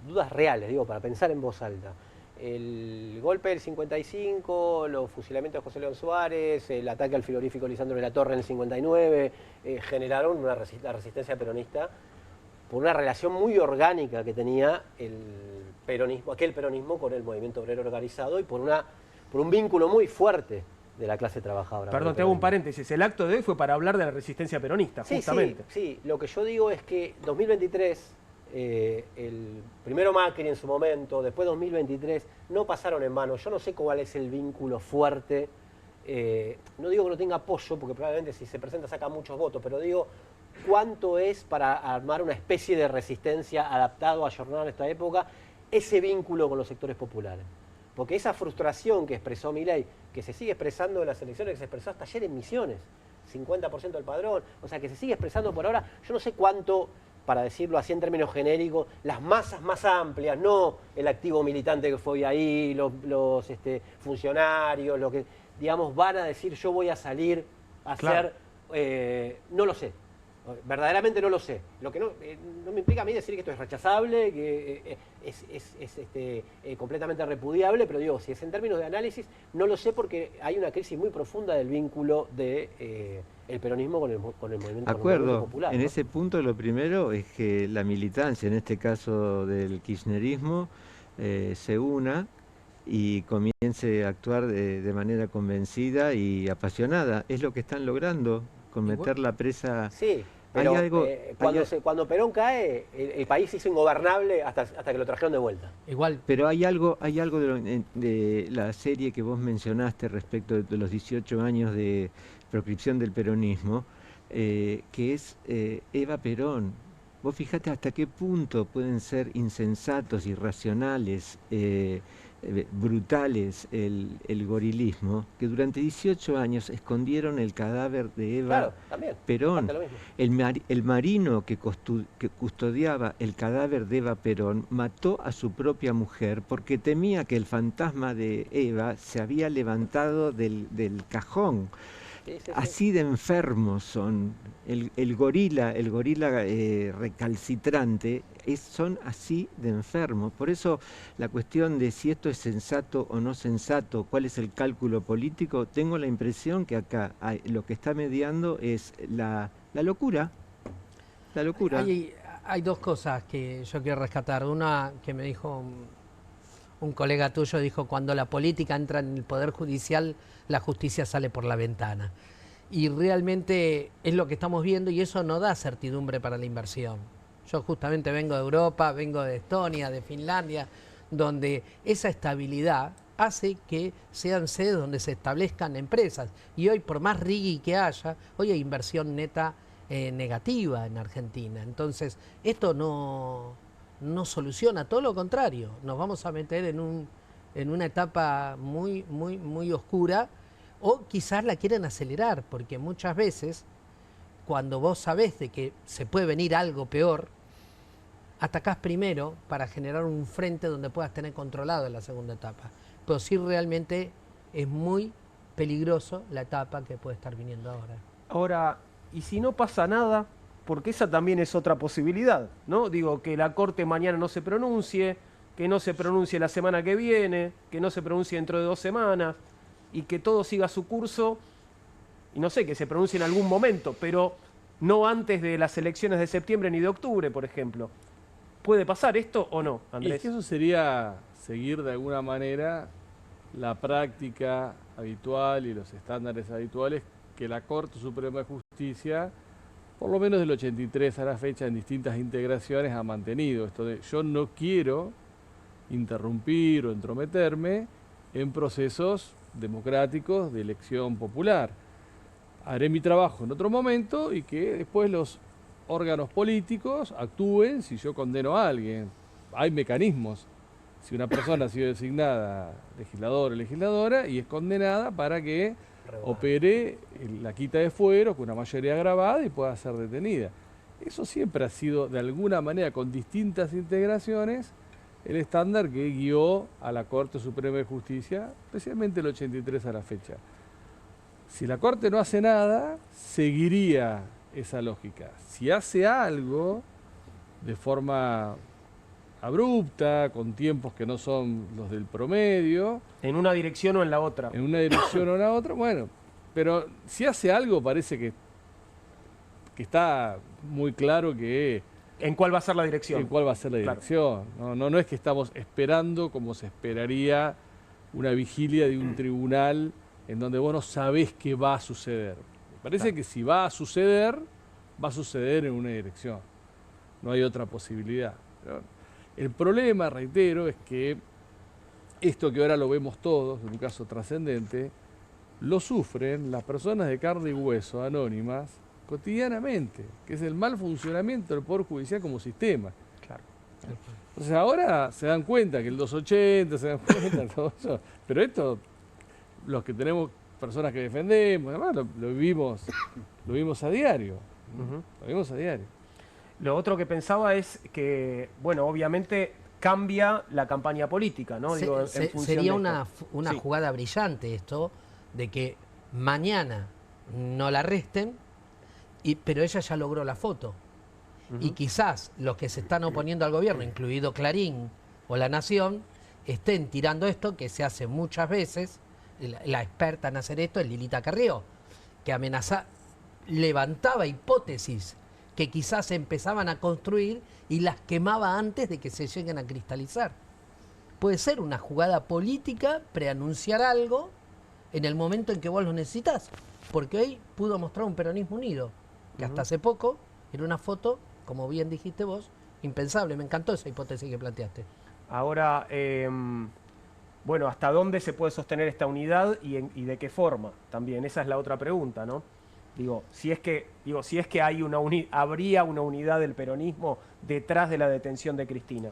dudas reales, digo, para pensar en voz alta. El golpe del 55, los fusilamientos de José León Suárez, el ataque al frigorífico Lisandro de la Torre en el 59, generaron la resistencia peronista por una relación muy orgánica que tenía aquel peronismo con el movimiento obrero organizado y por un vínculo muy fuerte de la clase trabajadora. Perdón, te hago un paréntesis. El acto de hoy fue para hablar de la resistencia peronista, justamente. Sí, lo que yo digo es que 2023... el primero Macri en su momento, después 2023, no pasaron en vano. Yo no sé cuál es el vínculo fuerte. No digo que no tenga apoyo, porque probablemente si se presenta saca muchos votos, pero digo cuánto es para armar una especie de resistencia adaptado, ayornado a esta época, ese vínculo con los sectores populares. Porque esa frustración que expresó Milei, que se sigue expresando en las elecciones, que se expresó hasta ayer en Misiones, 50% del padrón, o sea, que se sigue expresando por ahora, yo no sé cuánto, para decirlo así en términos genéricos, las masas más amplias, no el activo militante que fue ahí, los funcionarios, lo que, digamos, van a decir yo voy a salir a hacer, no lo sé, verdaderamente no lo sé. Lo que no me implica a mí decir que esto es rechazable, que es completamente repudiable, pero digo, si es en términos de análisis, no lo sé porque hay una crisis muy profunda del vínculo de el peronismo con el movimiento popular. En ¿no? ese punto lo primero es que la militancia, en este caso del kirchnerismo, se una y comience a actuar de manera convencida y apasionada. Es lo que están logrando, con meter la presa. Sí, pero hay cuando Perón cae, el país se hizo ingobernable hasta que lo trajeron de vuelta. Igual. Pero hay algo de la serie que vos mencionaste respecto de los 18 años de proscripción del peronismo, que es Eva Perón. vos fijate hasta qué punto pueden ser insensatos, irracionales, brutales el gorilismo, que durante 18 años escondieron el cadáver de Eva Claro, también. Perón. Pasa lo mismo. El marino que custodiaba el cadáver de Eva Perón mató a su propia mujer porque temía que el fantasma de Eva se había levantado del cajón. Sí, sí, sí. Así de enfermos son. El gorila recalcitrante, son así de enfermos. Por eso la cuestión de si esto es sensato o no sensato, cuál es el cálculo político, tengo la impresión que acá lo que está mediando es la locura. La locura. Hay dos cosas que yo quiero rescatar. Una que me dijo un colega tuyo, dijo, cuando la política entra en el Poder Judicial, la justicia sale por la ventana. Y realmente es lo que estamos viendo y eso no da certidumbre para la inversión. Yo justamente vengo de Europa, vengo de Estonia, de Finlandia, donde esa estabilidad hace que sean sedes donde se establezcan empresas. Y hoy, por más rigui que haya, hoy hay inversión neta negativa en Argentina. Entonces, esto no soluciona, todo lo contrario. Nos vamos a meter en una etapa muy oscura, o quizás la quieren acelerar, porque muchas veces, cuando vos sabés de que se puede venir algo peor, atacás primero para generar un frente donde puedas tener controlado en la segunda etapa. Pero sí, realmente es muy peligroso la etapa que puede estar viniendo ahora. Ahora, y si no pasa nada, porque esa también es otra posibilidad, ¿no? Digo, que la Corte mañana no se pronuncie, que no se pronuncie la semana que viene, que no se pronuncie dentro de 2 semanas, y que todo siga su curso, y no sé, que se pronuncie en algún momento, pero no antes de las elecciones de septiembre ni de octubre, por ejemplo. ¿Puede pasar esto o no, Y Andrés? es que eso sería seguir de alguna manera la práctica habitual y los estándares habituales que la Corte Suprema de Justicia, por lo menos del 83 a la fecha, en distintas integraciones ha mantenido. Esto de yo no quiero interrumpir o entrometerme en procesos democráticos de elección popular. Haré mi trabajo en otro momento y que después los órganos políticos actúen si yo condeno a alguien. Hay mecanismos. Si una persona ha sido designada legislador o legisladora y es condenada para que opere la quita de fuero con una mayoría agravada y pueda ser detenida. Eso siempre ha sido, de alguna manera, con distintas integraciones, el estándar que guió a la Corte Suprema de Justicia, especialmente el 83 a la fecha. Si la Corte no hace nada, seguiría esa lógica. Si hace algo de forma abrupta, con tiempos que no son los del promedio, ¿En una dirección o en la otra? en una dirección o en la otra, bueno, pero si hace algo parece que está muy claro que ¿En cuál va a ser la dirección? en cuál va a ser la Claro. dirección. No es que estamos esperando como se esperaría una vigilia de un tribunal en donde vos no sabés qué va a suceder. Me parece Claro. que si va a suceder en una dirección. No hay otra posibilidad. Pero el problema, reitero, es que esto que ahora lo vemos todos, en un caso trascendente, lo sufren las personas de carne y hueso anónimas cotidianamente, que es el mal funcionamiento del Poder Judicial como sistema. Claro. Entonces ahora se dan cuenta que el 280, se dan cuenta de todo eso, pero esto, los que tenemos personas que defendemos, además lo vimos a diario. Ujú. Lo vimos a diario. Lo otro que pensaba es que, bueno, obviamente cambia la campaña política, ¿no? Digo, en función Sería de una esto. Sí. jugada brillante esto, de que mañana no la arresten, pero ella ya logró la foto. Y quizás los que se están oponiendo al gobierno, incluido Clarín o La Nación, estén tirando esto, que se hace muchas veces. La experta en hacer esto es Lilita Carrió, que levantaba hipótesis que quizás empezaban a construir y las quemaba antes de que se lleguen a cristalizar. Puede ser una jugada política, preanunciar algo en el momento en que vos lo necesitas, porque hoy pudo mostrar un peronismo unido, que hasta hace poco era una foto, como bien dijiste vos, impensable. Me encantó esa hipótesis que planteaste. Ahora, bueno, ¿hasta dónde se puede sostener esta unidad y de qué forma? También, esa es la otra pregunta, ¿no? Digo, si es que hay habría una unidad del peronismo detrás de la detención de Cristina.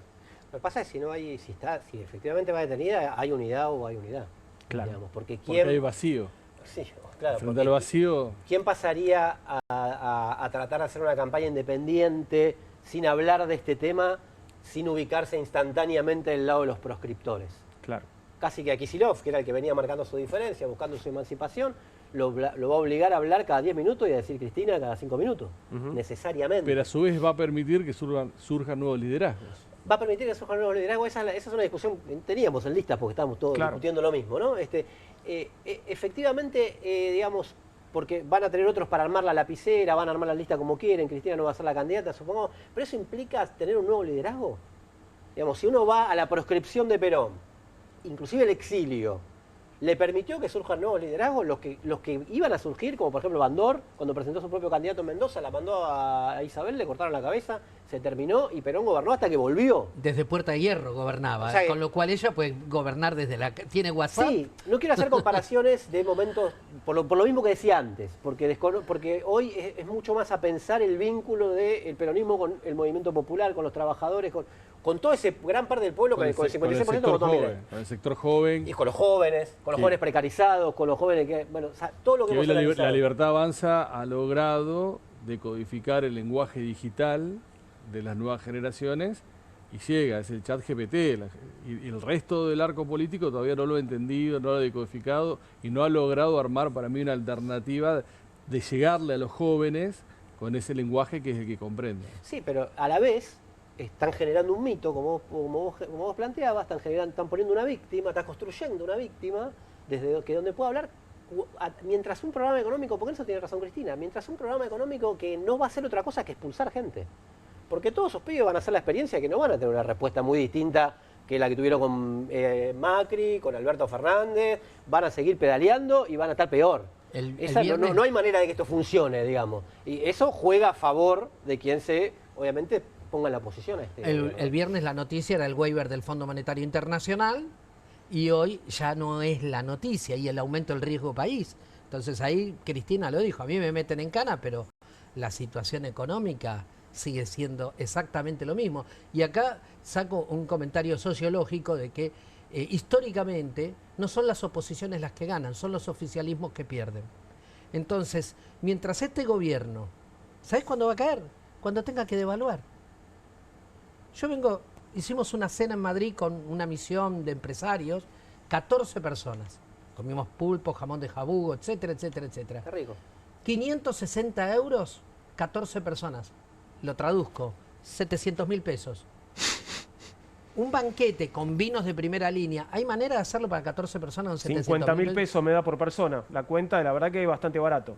Lo que pasa es que si efectivamente va detenida, hay unidad o hay unidad. Claro. Digamos, porque hay vacío. Sí, claro. Frente al vacío. ¿Quién pasaría a tratar de hacer una campaña independiente sin hablar de este tema, sin ubicarse instantáneamente del lado de los proscriptores? Claro. Casi que a Kicillof, que era el que venía marcando su diferencia, buscando su emancipación, lo va a obligar a hablar cada 10 minutos y a decir Cristina cada 5 minutos, necesariamente. Pero a su vez va a permitir que surjan nuevos liderazgos. Va a permitir que surjan nuevos liderazgos. Esa es una discusión que teníamos en listas porque estábamos todos discutiendo lo mismo, ¿no? Efectivamente, digamos, porque van a tener otros para armar la lapicera, van a armar la lista como quieren, Cristina no va a ser la candidata, supongamos, pero eso implica tener un nuevo liderazgo. Digamos, si uno va a la proscripción de Perón, inclusive el exilio, le permitió que surjan nuevos liderazgos, los que iban a surgir, como por ejemplo Bandor, cuando presentó su propio candidato en Mendoza, la mandó a Isabel, le cortaron la cabeza, se terminó y Perón gobernó hasta que volvió. Desde Puerta de Hierro gobernaba, O sea, con lo cual ella puede gobernar desde ¿Tiene WhatsApp? Sí, no quiero hacer comparaciones de momentos, por lo mismo que decía antes, porque hoy es mucho más a pensar el vínculo del peronismo con el movimiento popular, con los trabajadores, con todo ese gran parte del pueblo, con el 56% votó Milei. Con el sector joven. Y con los jóvenes, jóvenes precarizados, con los jóvenes que, bueno, o sea, todo lo que hoy hemos analizado. la Libertad Avanza ha logrado decodificar el lenguaje digital de las nuevas generaciones y llega, es el chat GPT, y el resto del arco político todavía no lo ha entendido, no lo ha decodificado y no ha logrado armar para mí una alternativa de llegarle a los jóvenes con ese lenguaje que es el que comprende. Sí, pero a la vez están generando un mito, como vos planteabas, están poniendo una víctima, están construyendo una víctima desde donde pueda hablar, mientras un programa económico, porque eso tiene razón Cristina, mientras un programa económico que no va a hacer otra cosa que expulsar gente. Porque todos esos pibes van a hacer la experiencia que no van a tener una respuesta muy distinta que la que tuvieron con Macri, con Alberto Fernández, van a seguir pedaleando y van a estar peor. No hay manera de que esto funcione, digamos. Y eso juega a favor de quien obviamente, ponga en la posición a este. El viernes la noticia era el waiver del Fondo Monetario Internacional y hoy ya no es la noticia y el aumento del riesgo país. Entonces ahí Cristina lo dijo, a mí me meten en cana, pero la situación económica sigue siendo exactamente lo mismo. Y acá saco un comentario sociológico de que históricamente no son las oposiciones las que ganan, son los oficialismos que pierden. Entonces, mientras este gobierno, ¿sabes cuándo va a caer? Cuando tenga que devaluar. Hicimos una cena en Madrid con una misión de empresarios, 14 personas. Comimos pulpo, jamón de jabugo, etcétera, etcétera, etcétera. Qué rico. 560 euros, 14 personas. Lo traduzco, 700.000 pesos. Un banquete con vinos de primera línea, ¿hay manera de hacerlo para 14 personas? 50.000 pesos me da por persona. La cuenta, la verdad que es bastante barato.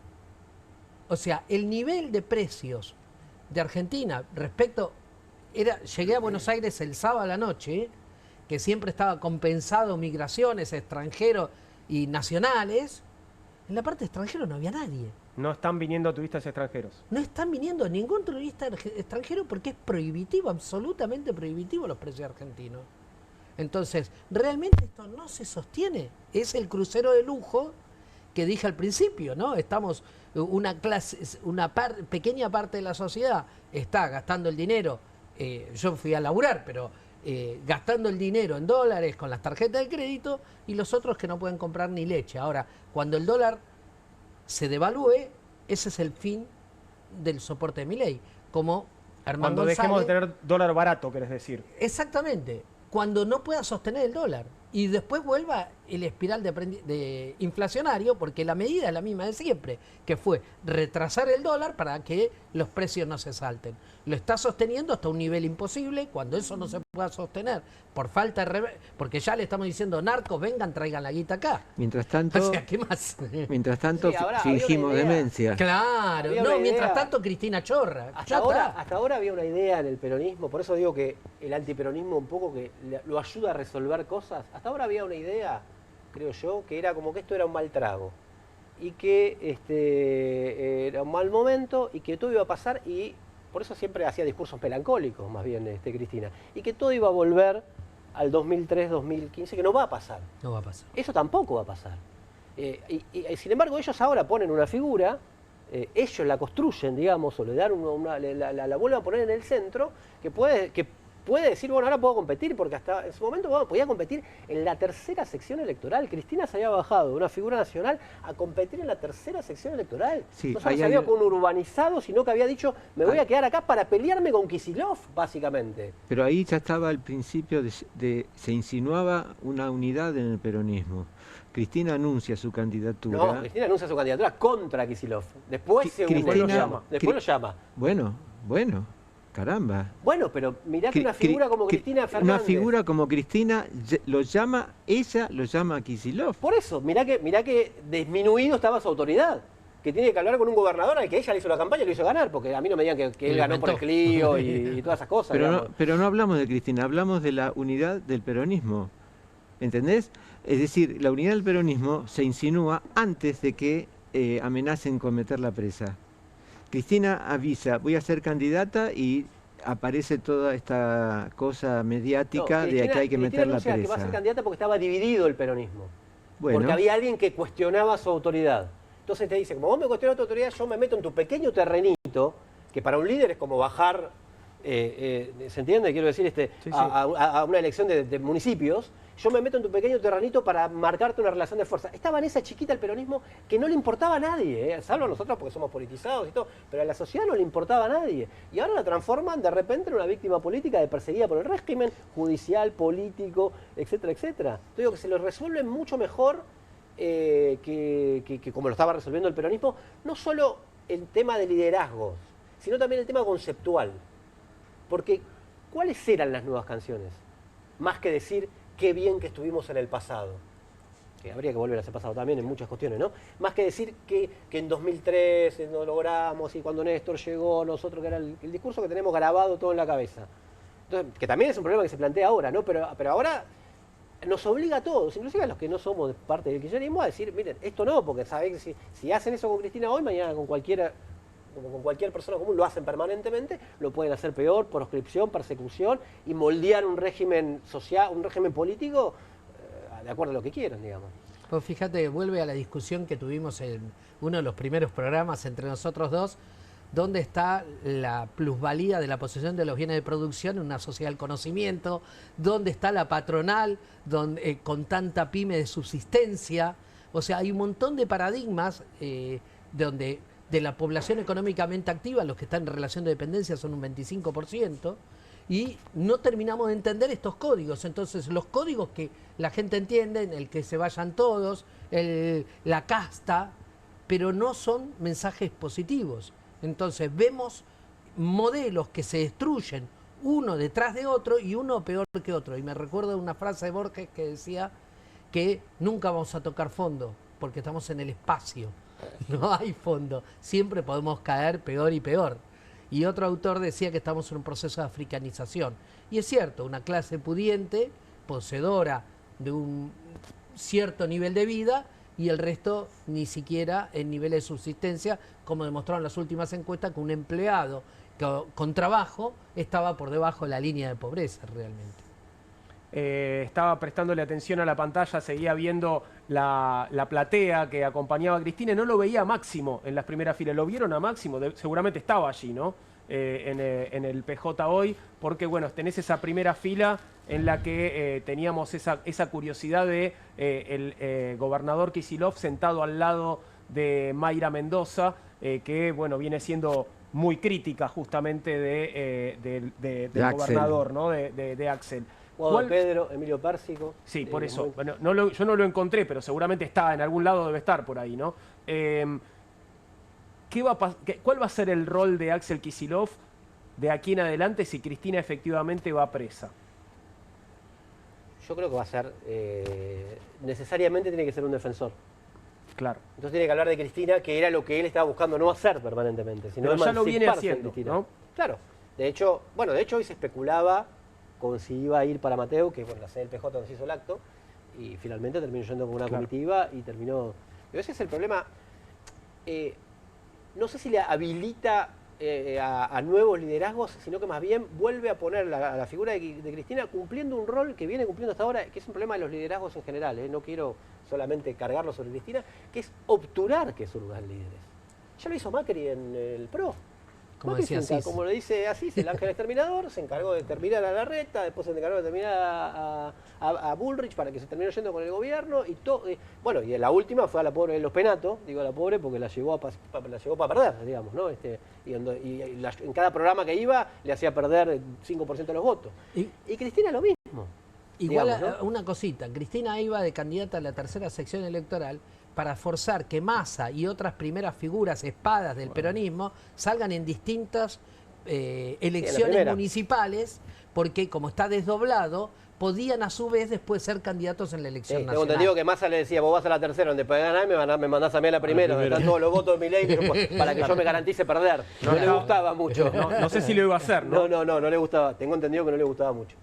O sea, el nivel de precios de Argentina llegué a Buenos Aires el sábado a la noche, que siempre estaba compensado migraciones, extranjeros y nacionales. En la parte extranjera no había nadie. No están viniendo turistas extranjeros. No están viniendo ningún turista extranjero porque es prohibitivo, absolutamente prohibitivo los precios argentinos. Entonces, realmente esto no se sostiene. Es el crucero de lujo que dije al principio, ¿no? Estamos, pequeña parte de la sociedad está gastando el dinero. Yo fui a laburar, pero gastando el dinero en dólares con las tarjetas de crédito y los otros que no pueden comprar ni leche. Ahora, cuando el dólar se devalúe, ese es el fin del soporte de Milei. Como Armando Cuando dejemos González, de tener dólar barato, querés decir. Exactamente. Cuando no pueda sostener el dólar y después vuelva el espiral de inflacionario, porque la medida es la misma de siempre, que fue retrasar el dólar para que los precios no se salten. Lo está sosteniendo hasta un nivel imposible. Cuando eso no se pueda sostener por falta de porque ya le estamos diciendo, narcos, vengan, traigan la guita acá. Mientras tanto, O sea, ¿qué más? mientras tanto Sí, ahora fingimos había una idea. demencia. Claro, Había no, una mientras idea. tanto Cristina chorra. Hasta ahora había una idea en el peronismo, por eso digo que el antiperonismo un poco que lo ayuda a resolver cosas. Hasta ahora había una idea, creo yo, que era como que esto era un mal trago y que era un mal momento y que todo iba a pasar, y por eso siempre hacía discursos melancólicos más bien Cristina, y que todo iba a volver al 2003, 2015, que no va a pasar. No va a pasar. Eso tampoco va a pasar. Y sin embargo ellos ahora ponen una figura ellos la construyen, digamos, o le dan la vuelven a poner en el centro, que puede decir, bueno, ahora puedo competir, porque hasta en su momento bueno, podía competir en la tercera sección electoral. Cristina se había bajado de una figura nacional a competir en la tercera sección electoral. Sí, no solo se había con un urbanizado, sino que había dicho, me voy a quedar acá para pelearme con Kicillof, básicamente. Pero ahí ya estaba al principio, se insinuaba una unidad en el peronismo. Cristina anuncia su candidatura. No, Cristina anuncia su candidatura contra Kicillof. Después lo llama. Bueno, caramba. Bueno, pero mirá que una figura como Cristina Fernández. Una figura como Cristina ella lo llama a Kicillof. Por eso, mirá que disminuido estaba su autoridad. Que tiene que hablar con un gobernador al que ella le hizo la campaña y lo hizo ganar, porque a mí no me digan que él ganó por el Clio y todas esas cosas. Pero no hablamos de Cristina, hablamos de la unidad del peronismo. ¿Entendés? Es decir, la unidad del peronismo se insinúa antes de que amenacen con meter la presa. Cristina avisa, voy a ser candidata y aparece toda esta cosa mediática de que hay que meter la presa. Que va a ser candidata porque estaba dividido el peronismo. Bueno. Porque había alguien que cuestionaba su autoridad. Entonces te dice, como vos me cuestionas tu autoridad, yo me meto en tu pequeño terrenito, que para un líder es como bajar, ¿se entiende? Quiero decir, a una elección de municipios. Yo me meto en tu pequeño terrenito para marcarte una relación de fuerza. Estaba en esa chiquita el peronismo que no le importaba a nadie, salvo a nosotros porque somos politizados y todo, pero a la sociedad no le importaba a nadie. Y ahora la transforman de repente en una víctima política perseguida por el régimen judicial, político, etcétera, etcétera. Yo digo que se lo resuelven mucho mejor que como lo estaba resolviendo el peronismo, no solo el tema de liderazgos, sino también el tema conceptual. Porque, ¿cuáles eran las nuevas canciones? Más que decir qué bien que estuvimos en el pasado, que habría que volver a ese pasado también en muchas cuestiones, ¿no? Más que decir que en 2003 no logramos y cuando Néstor llegó, nosotros, que era el discurso que tenemos grabado todo en la cabeza. Entonces, que también es un problema que se plantea ahora, ¿no? Pero ahora nos obliga a todos, inclusive a los que no somos parte del kirchnerismo, a decir, miren, esto no, porque saben que si hacen eso con Cristina hoy, mañana con cualquier persona común lo hacen permanentemente, lo pueden hacer peor, proscripción, persecución y moldear un régimen social, un régimen político de acuerdo a lo que quieran, digamos. Pues fíjate, vuelve a la discusión que tuvimos en uno de los primeros programas entre nosotros dos, dónde está la plusvalía de la posesión de los bienes de producción en una sociedad del conocimiento, dónde está la patronal con tanta pyme de subsistencia. O sea, hay un montón de paradigmas donde de la población económicamente activa, los que están en relación de dependencia son un 25%, y no terminamos de entender estos códigos. Entonces, los códigos que la gente entiende, el que se vayan todos, la casta, pero no son mensajes positivos. Entonces vemos modelos que se destruyen uno detrás de otro y uno peor que otro. Y me recuerdo una frase de Borges que decía que nunca vamos a tocar fondo porque estamos en el espacio, no hay fondo, siempre podemos caer peor y peor. Y otro autor decía que estamos en un proceso de africanización. Y es cierto, una clase pudiente, poseedora de un cierto nivel de vida, y el resto ni siquiera en niveles de subsistencia, como demostraron las últimas encuestas, que un empleado con trabajo estaba por debajo de la línea de pobreza realmente. Estaba prestándole atención a la pantalla, seguía viendo la platea que acompañaba a Cristina y no lo veía a Máximo en las primeras filas. ¿Lo vieron a Máximo? Seguramente estaba allí, ¿no? En el PJ hoy, porque bueno, tenés esa primera fila en la que teníamos esa curiosidad de el gobernador Kicillof sentado al lado de Mayra Mendoza, que bueno, viene siendo muy crítica justamente del gobernador, ¿no? de Axel. Juan Pedro, Emilio Pérsico. Sí, por eso. Bueno, yo no lo encontré, pero seguramente está en algún lado, debe estar por ahí, ¿no? ¿Cuál va a ser el rol de Axel Kicillof de aquí en adelante si Cristina efectivamente va presa? Yo creo que va a ser, necesariamente tiene que ser un defensor. Claro. Entonces tiene que hablar de Cristina, que era lo que él estaba buscando no hacer permanentemente, sino pero ya lo viene haciendo, ¿no? Claro. De hecho hoy se especulaba con si iba a ir para Mateu, que bueno, la sede del PJ no se hizo el acto, y finalmente terminó yendo con una comitiva y terminó... Pero ese es el problema. No sé si le habilita a nuevos liderazgos, sino que más bien vuelve a poner a la figura de Cristina cumpliendo un rol que viene cumpliendo hasta ahora, que es un problema de los liderazgos en general, no quiero solamente cargarlo sobre Cristina, que es obturar que surjan líderes. Ya lo hizo Macri en el PRO. Como Macri decía Asís. como lo dice Asís, el ángel exterminador, se encargó de terminar a Larreta, después se encargó de terminar a Bullrich para que se terminó yendo con el gobierno y todo. Bueno, y la última fue a la pobre de los Penato, digo a la pobre porque la llevó para perder, digamos, ¿no? En cada programa que iba le hacía perder 5% de los votos. Y Cristina lo mismo. Igual digamos, ¿no? una cosita, Cristina iba de candidata a la tercera sección electoral para forzar que Massa y otras primeras figuras espadas del peronismo salgan en distintas elecciones municipales, porque como está desdoblado, podían a su vez después ser candidatos en la elección Tengo nacional. entendido que Massa le decía, vos vas a la tercera, donde podés ganar, me mandás a mí a la primera, donde están todos los votos de Milei, para que yo me garantice perder. No le gustaba mucho. No sé si lo iba a hacer, ¿no? No le gustaba. Tengo entendido que no le gustaba mucho.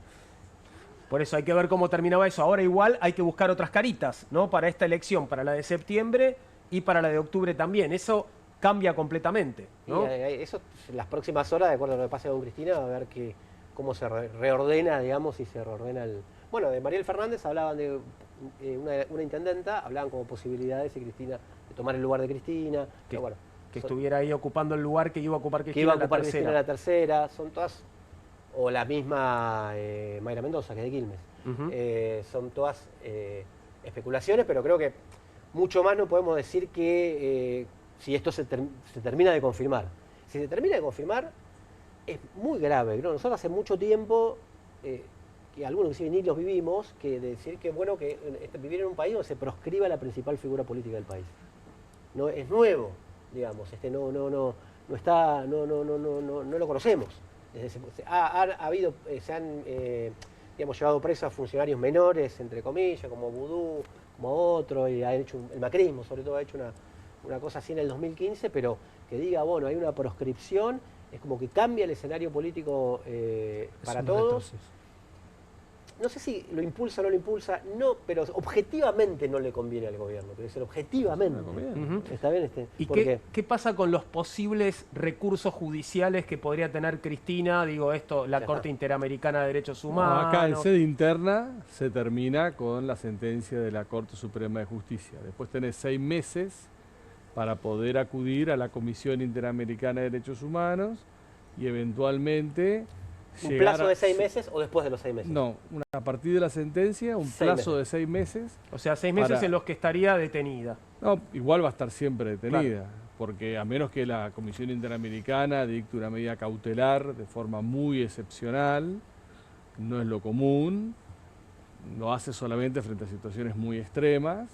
Por eso hay que ver cómo terminaba eso. Ahora igual hay que buscar otras caritas, ¿no? Para esta elección, para la de septiembre y para la de octubre también. Eso cambia completamente, ¿no? Y eso en las próximas horas, de acuerdo a lo que pase con Cristina, va a ver cómo se reordena, digamos, y se reordena el... Bueno, de Mariel Fernández hablaban de una intendenta, hablaban como posibilidades de Cristina, de tomar el lugar de Cristina. Pero bueno, Que estuviera ahí ocupando el lugar que iba a ocupar que Cristina iba a en la ocupar Cristina en tercera. la tercera, son todas, o la misma Mayra Mendoza, que es de Quilmes. Son todas especulaciones, pero creo que mucho más no podemos decir que si esto se termina de confirmar. Si se termina de confirmar, es muy grave, ¿no? Nosotros hace mucho tiempo, que algunos que ni los vivimos, que decir que bueno que vivir en un país donde se proscriba la principal figura política del país. No es nuevo, digamos, no lo conocemos. Se han digamos, llevado presos a funcionarios menores, entre comillas, como Vudú, como otro, y ha hecho el macrismo sobre todo ha hecho una cosa así en el 2015, pero que diga, bueno, hay una proscripción, es como que cambia el escenario político para todos. No sé si lo impulsa o no lo impulsa, no, pero objetivamente no le conviene al gobierno, quiero decir, objetivamente. ¿Está bien? ¿Y ¿Por qué? qué pasa con los posibles recursos judiciales que podría tener Cristina? Digo, la Corte Interamericana de Derechos Humanos. Acá en sede interna se termina con la sentencia de la Corte Suprema de Justicia. Después tenés 6 meses para poder acudir a la Comisión Interamericana de Derechos Humanos y eventualmente... ¿Un plazo de 6 meses o después de los 6 meses? No, a partir de la sentencia, un plazo de 6 meses. O sea, 6 meses en los que estaría detenida. No, igual va a estar siempre detenida, porque a menos que la Comisión Interamericana dicte una medida cautelar de forma muy excepcional, no es lo común, lo hace solamente frente a situaciones muy extremas.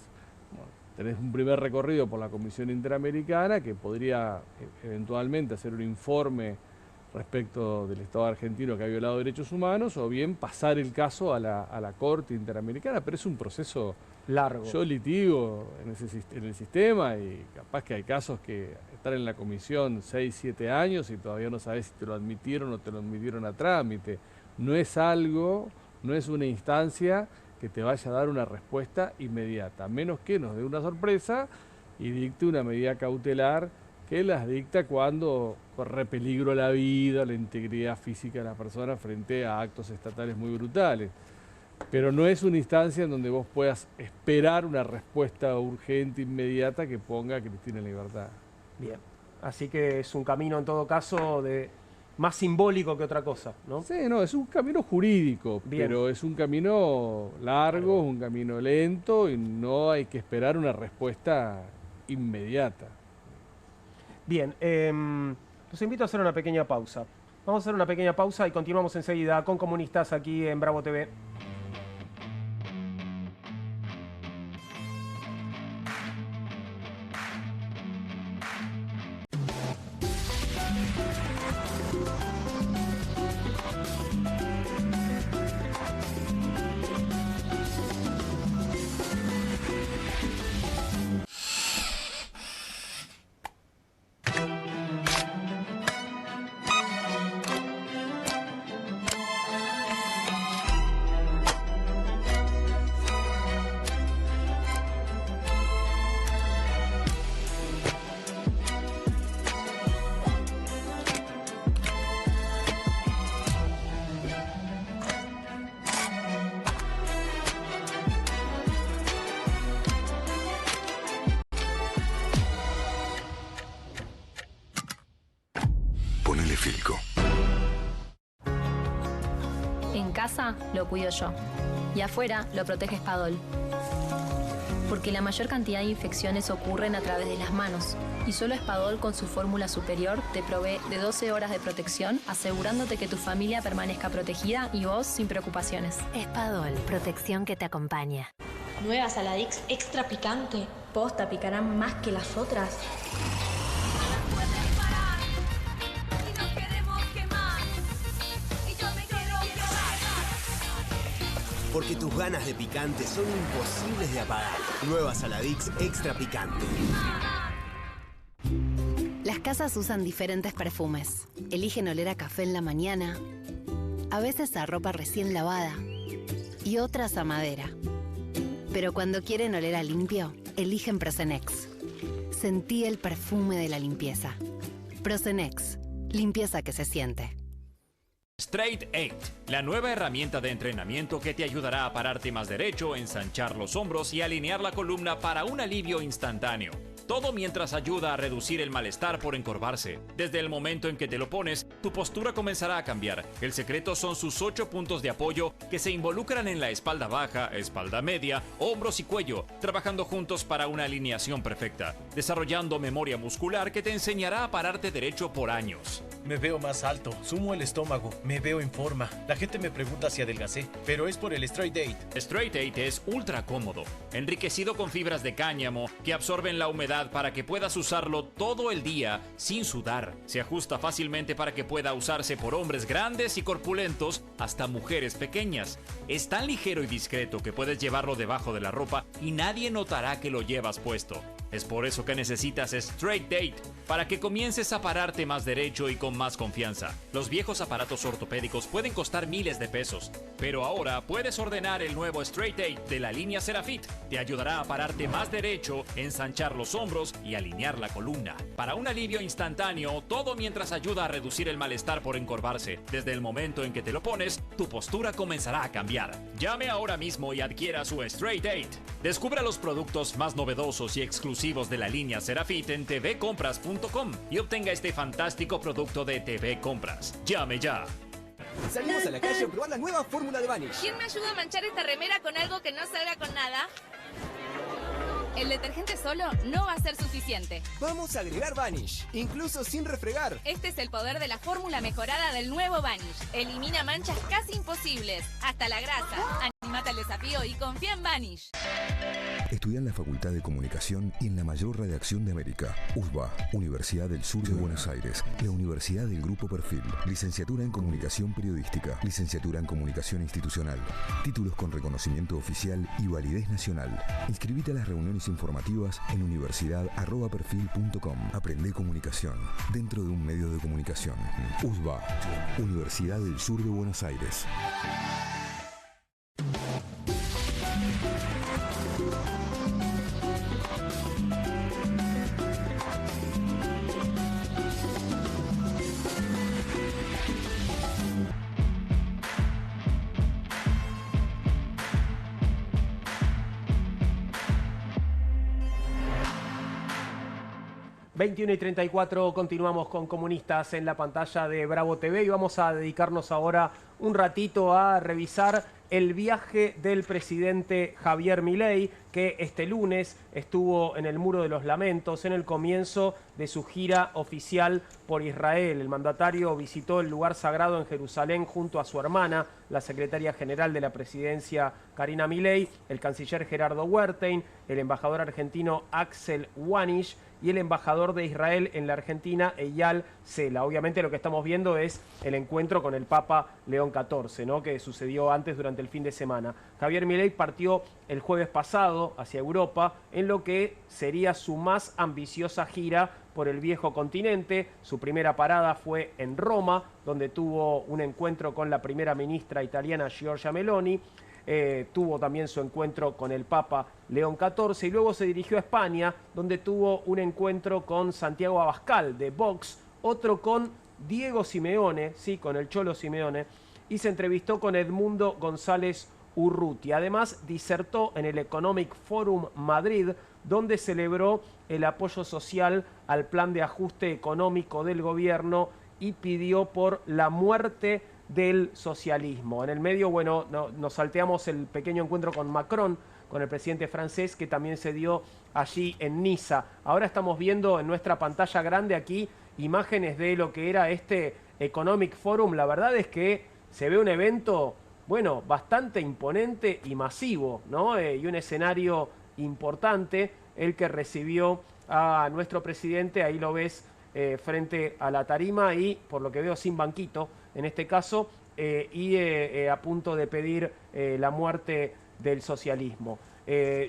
Bueno, tenés un primer recorrido por la Comisión Interamericana que podría eventualmente hacer un informe respecto del Estado argentino que ha violado derechos humanos, o bien pasar el caso a la Corte Interamericana, pero es un proceso largo. Yo litigo en el sistema y capaz que hay casos que están en la comisión 6, 7 años y todavía no sabes si te lo admitieron o te lo admitieron a trámite. No es una instancia que te vaya a dar una respuesta inmediata, a menos que nos dé una sorpresa y dicte una medida cautelar que las dicta cuando corre peligro la vida, la integridad física de la persona frente a actos estatales muy brutales. Pero no es una instancia en donde vos puedas esperar una respuesta urgente, inmediata, que ponga a Cristina en libertad. Bien, así que es un camino en todo caso más simbólico que otra cosa, ¿no? Sí, no, es un camino jurídico, pero es un camino largo, un camino lento y no hay que esperar una respuesta inmediata. Bien, los invito a hacer una pequeña pausa. Vamos a hacer una pequeña pausa y continuamos enseguida con Comunistas aquí en Bravo TV. casa lo cuido yo y afuera lo protege Spadol. Porque la mayor cantidad de infecciones ocurren a través de las manos y solo Spadol con su fórmula superior te provee de 12 horas de protección, asegurándote que tu familia permanezca protegida y vos sin preocupaciones. Spadol, protección que te acompaña. Nueva Saladix extra picante. Posta, picarán más que las otras. Porque tus ganas de picante son imposibles de apagar. Nueva Saladix extra picante. Las casas usan diferentes perfumes. Eligen oler a café en la mañana, a veces a ropa recién lavada y otras a madera. Pero cuando quieren oler a limpio, eligen Prosenex. Sentí el perfume de la limpieza. Prosenex, limpieza que se siente. Straight 8, la nueva herramienta de entrenamiento que te ayudará a pararte más derecho, ensanchar los hombros y alinear la columna para un alivio instantáneo. Todo mientras ayuda a reducir el malestar por encorvarse. Desde el momento en que te lo pones, tu postura comenzará a cambiar. El secreto son sus 8 puntos de apoyo que se involucran en la espalda baja, espalda media, hombros y cuello, trabajando juntos para una alineación perfecta, desarrollando memoria muscular que te enseñará a pararte derecho por años. Me veo más alto, sumo el estómago, me veo en forma. La gente me pregunta si adelgacé, pero es por el Straight 8. Straight 8 es ultra cómodo, enriquecido con fibras de cáñamo que absorben la humedad para que puedas usarlo todo el día sin sudar. Se ajusta fácilmente para que pueda usarse por hombres grandes y corpulentos hasta mujeres pequeñas. Es tan ligero y discreto que puedes llevarlo debajo de la ropa y nadie notará que lo llevas puesto. Es por eso que necesitas Straight 8, para que comiences a pararte más derecho y con más confianza. Los viejos aparatos ortopédicos pueden costar miles de pesos, pero ahora puedes ordenar el nuevo Straight 8 de la línea Serafit. Te ayudará a pararte más derecho, ensanchar los hombros y alinear la columna. Para un alivio instantáneo, todo mientras ayuda a reducir el malestar por encorvarse. Desde el momento en que te lo pones, tu postura comenzará a cambiar. Llame ahora mismo y adquiera su Straight 8. Descubra los productos más novedosos y exclusivos de la línea Serafit en tvcompras.com y obtenga este fantástico producto de TV Compras. ¡Llame ya! Salimos a la calle a probar la nueva fórmula de Vanish. ¿Quién me ayuda a manchar esta remera con algo que no salga con nada? El detergente solo no va a ser suficiente. Vamos a agregar Vanish, incluso sin refregar. Este es el poder de la fórmula mejorada del nuevo Vanish. Elimina manchas casi imposibles, hasta la grasa. Animate al desafío y confía en Vanish. Estudia en la Facultad de Comunicación y en la mayor redacción de América. USBA, Universidad del Sur de Buenos Aires. La Universidad del Grupo Perfil. Licenciatura en Comunicación Periodística. Licenciatura en Comunicación Institucional. Títulos con reconocimiento oficial y validez nacional. Inscribite a las reuniones informativas en universidad@perfil.com. Aprende comunicación dentro de un medio de comunicación. USBA, Universidad del Sur de Buenos Aires. ...21 y 34, continuamos con Comunistas en la pantalla de Bravo TV... ...y vamos a dedicarnos ahora un ratito a revisar el viaje del presidente Javier Milei... ...que este lunes estuvo en el Muro de los Lamentos... ...en el comienzo de su gira oficial por Israel. El mandatario visitó el lugar sagrado en Jerusalén junto a su hermana... ...la secretaria general de la presidencia Karina Milei... ...el canciller Gerardo Wertheim... ...el embajador argentino Axel Wanish... y el embajador de Israel en la Argentina, Eyal Sela. Obviamente lo que estamos viendo es el encuentro con el Papa León XIV, ¿no?, que sucedió antes durante el fin de semana. Javier Milei partió el jueves pasado hacia Europa en lo que sería su más ambiciosa gira por el viejo continente. Su primera parada fue en Roma, donde tuvo un encuentro con la primera ministra italiana Giorgia Meloni. Tuvo también su encuentro con el Papa León XIV y luego se dirigió a España, donde tuvo un encuentro con Santiago Abascal de Vox, otro con Diego Simeone, sí, con el Cholo Simeone, y se entrevistó con Edmundo González Urrutia. Además, disertó en el Economic Forum Madrid, donde celebró el apoyo social al plan de ajuste económico del gobierno y pidió por la muerte del socialismo. En el medio, bueno, nos salteamos el pequeño encuentro con Macron, con el presidente francés, que también se dio allí en Niza. Ahora estamos viendo en nuestra pantalla grande aquí imágenes de lo que era este Economic Forum. La verdad es que se ve un evento, bueno, bastante imponente y masivo, ¿no? Y un escenario importante, el que recibió a nuestro presidente. Ahí lo ves frente a la tarima y, por lo que veo, sin banquito en este caso, a punto de pedir la muerte del socialismo.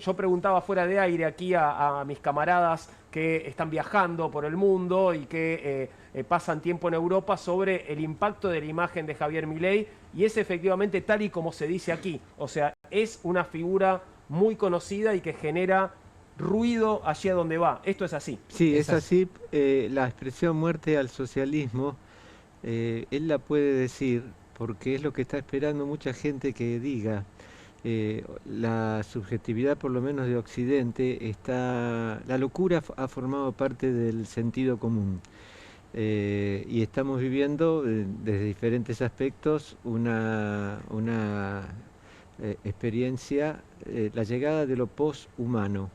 Yo preguntaba fuera de aire aquí a mis camaradas que están viajando por el mundo y que pasan tiempo en Europa sobre el impacto de la imagen de Javier Milei, y es efectivamente tal y como se dice aquí. O sea, es una figura muy conocida y que genera ruido allí a donde va. Esto es así. Sí, es así. La expresión muerte al socialismo, él la puede decir porque es lo que está esperando mucha gente que diga. La subjetividad, por lo menos de Occidente, la locura ha formado parte del sentido común. Y estamos viviendo desde diferentes aspectos una experiencia, la llegada de lo poshumano.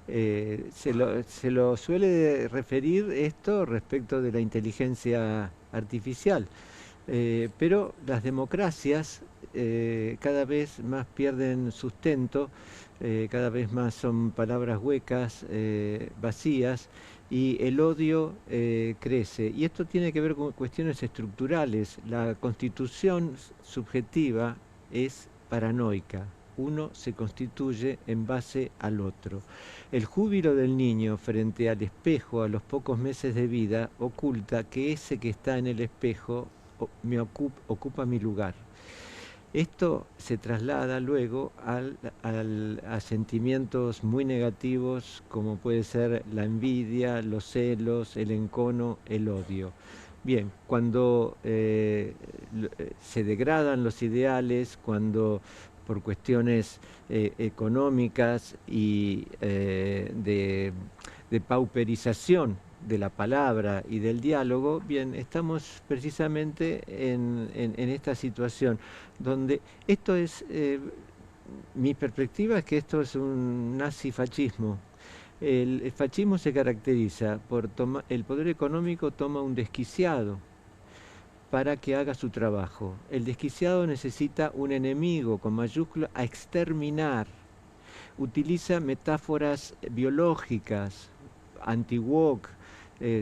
Se lo suele referir esto respecto de la inteligencia artificial, pero las democracias cada vez más pierden sustento, cada vez más son palabras huecas, vacías, y el odio crece. Y esto tiene que ver con cuestiones estructurales. La constitución subjetiva es paranoica. Uno se constituye en base al otro. El júbilo del niño frente al espejo a los pocos meses de vida oculta que ese que está en el espejo ocupa mi lugar. Esto se traslada luego a sentimientos muy negativos, como puede ser la envidia, los celos, el encono, el odio. Bien, cuando se degradan los ideales, cuando por cuestiones económicas y de pauperización de la palabra y del diálogo, bien, estamos precisamente en esta situación, donde esto es, mi perspectiva es que esto es un nazifascismo. El fascismo se caracteriza por el poder económico toma un desquiciado para que haga su trabajo. El desquiciado necesita un enemigo con mayúscula a exterminar. Utiliza metáforas biológicas, anti-woke,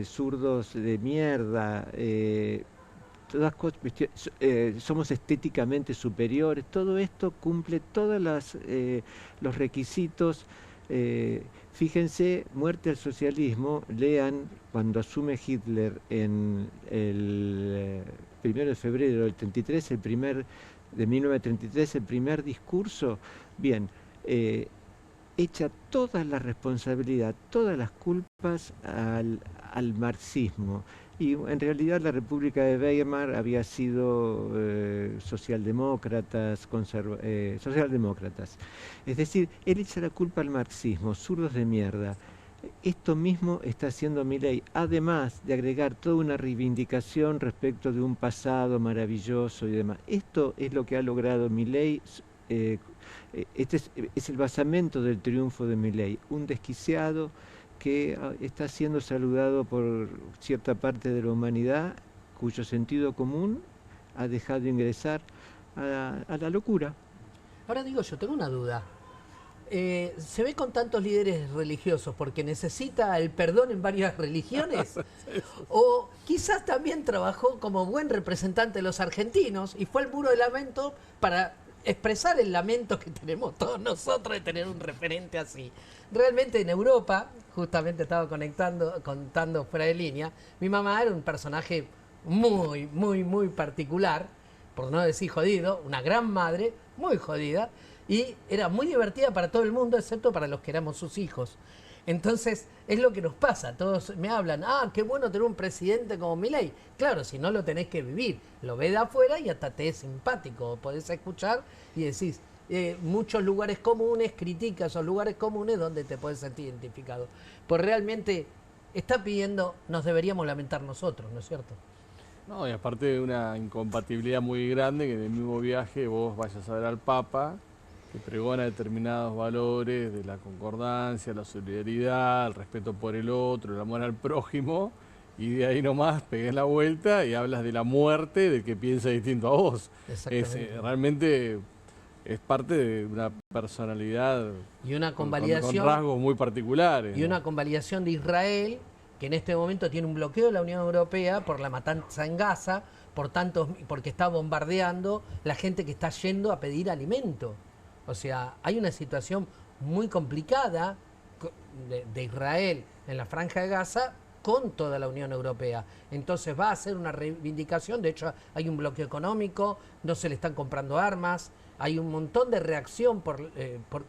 zurdos de mierda, todas cosas, somos estéticamente superiores. Todo esto cumple todos los requisitos. Fíjense, muerte al socialismo, lean cuando asume Hitler en el 1 de febrero del 33, de 1933, el primer discurso, bien, echa toda la responsabilidad, todas las culpas al marxismo. Y en realidad la República de Weimar había sido socialdemócratas. Es decir, él echa la culpa al marxismo, zurdos de mierda. Esto mismo está haciendo Milei, además de agregar toda una reivindicación respecto de un pasado maravilloso y demás. Esto es lo que ha logrado Milei. Este es el basamento del triunfo de Milei, un desquiciado que está siendo saludado por cierta parte de la humanidad, cuyo sentido común ha dejado ingresar a la locura. Ahora digo yo, tengo una duda. ¿Se ve con tantos líderes religiosos porque necesita el perdón en varias religiones? ¿O quizás también trabajó como buen representante de los argentinos y fue al Muro de Lamento para expresar el lamento que tenemos todos nosotros de tener un referente así? Realmente en Europa, justamente estaba contando fuera de línea, mi mamá era un personaje muy, muy, muy particular, por no decir jodido, una gran madre, muy jodida, y era muy divertida para todo el mundo, excepto para los que éramos sus hijos. Entonces, es lo que nos pasa. Todos me hablan, qué bueno tener un presidente como Milei. Claro, si no lo tenés que vivir, lo ves de afuera y hasta te es simpático. Podés escuchar y decís, muchos lugares comunes, critica esos lugares comunes donde te puedes sentir identificado. Pues realmente está pidiendo, nos deberíamos lamentar nosotros, ¿no es cierto? No, y aparte de una incompatibilidad muy grande que en el mismo viaje vos vayas a ver al Papa, que pregona determinados valores de la concordancia, la solidaridad, el respeto por el otro, el amor al prójimo, y de ahí nomás pegues la vuelta y hablas de la muerte del que piensa distinto a vos. Realmente es parte de una personalidad y una convalidación, con rasgos muy particulares. Y una convalidación de Israel, que en este momento tiene un bloqueo de la Unión Europea por la matanza en Gaza, porque está bombardeando la gente que está yendo a pedir alimento. O sea, hay una situación muy complicada de Israel en la Franja de Gaza con toda la Unión Europea. Entonces va a ser una reivindicación, de hecho hay un bloqueo económico, no se le están comprando armas, hay un montón de reacción por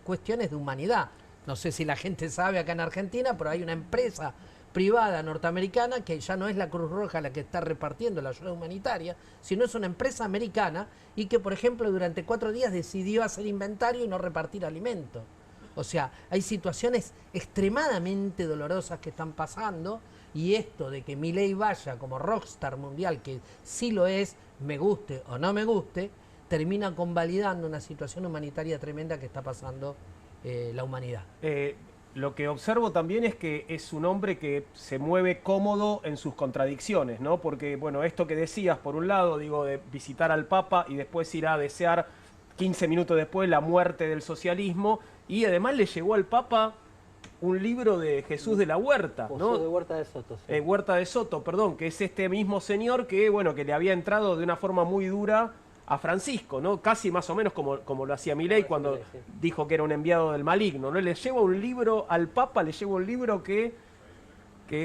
cuestiones de humanidad. No sé si la gente sabe acá en Argentina, pero hay una empresa privada norteamericana que ya no es la Cruz Roja la que está repartiendo la ayuda humanitaria, sino es una empresa americana y que, por ejemplo, durante 4 días decidió hacer inventario y no repartir alimentos. O sea, hay situaciones extremadamente dolorosas que están pasando, y esto de que Milei vaya como rockstar mundial, que sí lo es, me guste o no me guste, termina convalidando una situación humanitaria tremenda que está pasando la humanidad. Lo que observo también es que es un hombre que se mueve cómodo en sus contradicciones, ¿no? Porque, bueno, esto que decías, por un lado, digo, de visitar al Papa y después ir a desear 15 minutos después la muerte del socialismo, y además le llegó al Papa un libro de Jesús de la Huerta, ¿no? De Huerta de Soto. Sí. Huerta de Soto, perdón, que es este mismo señor que, bueno, que le había entrado de una forma muy dura a Francisco, ¿no? Casi más o menos como lo hacía Milei cuando dijo que era un enviado del maligno, ¿no? Le lleva un libro al Papa, le lleva un libro que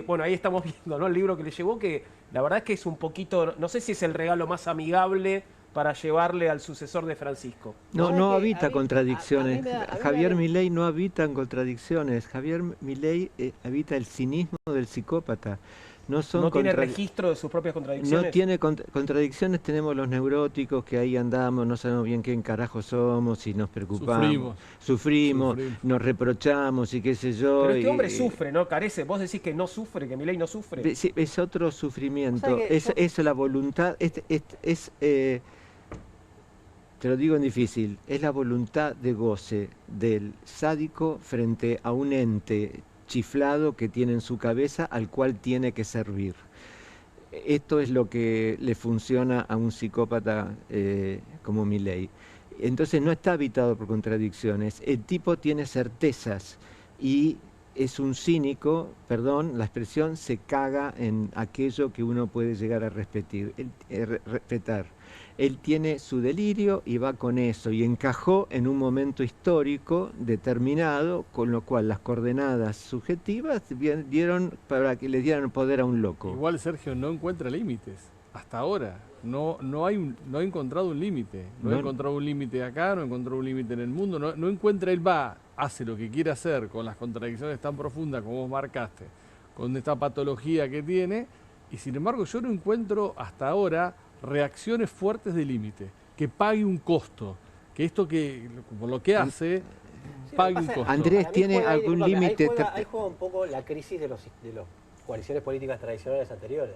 bueno, ahí estamos viendo, ¿no? El libro que le llevó, que la verdad es que es un poquito, no sé si es el regalo más amigable para llevarle al sucesor de Francisco. No habita contradicciones. Javier Milei no habita en contradicciones. Javier Milei habita el cinismo del psicópata. No tiene registro de sus propias contradicciones. No tiene contradicciones, tenemos los neuróticos que ahí andamos, no sabemos bien quién carajo somos y nos preocupamos. Sufrimos, nos reprochamos y qué sé yo. Pero este hombre sufre, ¿no? Carece. Vos decís que no sufre, que Milei no sufre. Sí, es otro sufrimiento. O sea es la voluntad, te lo digo en difícil, es la voluntad de goce del sádico frente a un ente chiflado que tiene en su cabeza al cual tiene que servir. Esto es lo que le funciona a un psicópata como Milei. Entonces no está habitado por contradicciones. El tipo tiene certezas y es un cínico, perdón, la expresión, se caga en aquello que uno puede llegar a respetar. Él tiene su delirio y va con eso, y encajó en un momento histórico determinado, con lo cual las coordenadas subjetivas dieron para que le dieran poder a un loco. Igual Sergio no encuentra límites, hasta ahora. No ha encontrado un límite. No ha encontrado un límite acá, no ha encontrado un límite en el mundo. No encuentra, él hace lo que quiere hacer con las contradicciones tan profundas como vos marcaste, con esta patología que tiene, y sin embargo yo no encuentro hasta ahora reacciones fuertes de límite, que pague un costo, que esto que, por lo que hace, pague un costo. Andrés, ¿tiene algún límite? Ahí juega un poco la crisis de las coaliciones políticas tradicionales anteriores.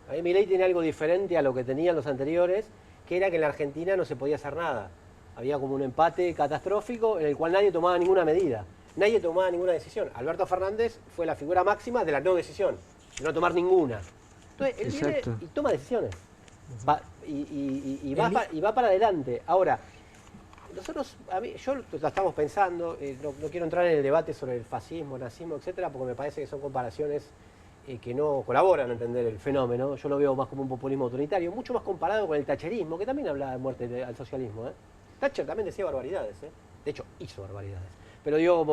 A mí Milei tiene algo diferente a lo que tenían los anteriores, que era que en la Argentina no se podía hacer nada. Había como un empate catastrófico en el cual nadie tomaba ninguna medida, nadie tomaba ninguna decisión. Alberto Fernández fue la figura máxima de la no decisión, de no tomar ninguna. Entonces él viene y toma decisiones. Va para adelante. Ahora, nosotros, yo lo estamos pensando, no quiero entrar en el debate sobre el fascismo, nazismo, etcétera, porque me parece que son comparaciones que no colaboran a entender el fenómeno. Yo lo veo más como un populismo autoritario, mucho más comparado con el thatcherismo, que también hablaba de muerte al socialismo. Thatcher también decía barbaridades, de hecho hizo barbaridades. Pero digo,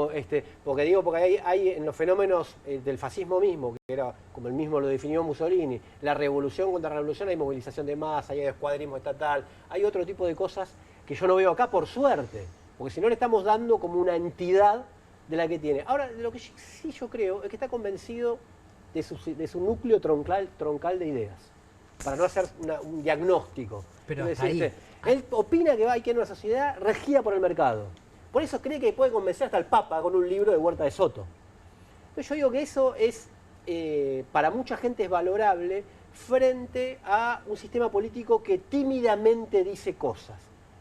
porque hay en los fenómenos del fascismo mismo, que era como el mismo lo definió Mussolini, la revolución contra la revolución, hay movilización de masa, hay escuadrismo estatal, hay otro tipo de cosas que yo no veo acá, por suerte, porque si no le estamos dando como una entidad de la que tiene. Ahora, lo que sí yo creo es que está convencido de su núcleo troncal de ideas, para no hacer un diagnóstico. Pero él opina que hay que en una sociedad regida por el mercado. Por eso cree que puede convencer hasta al Papa con un libro de Huerta de Soto. Entonces yo digo que eso es, para mucha gente es valorable frente a un sistema político que tímidamente dice cosas.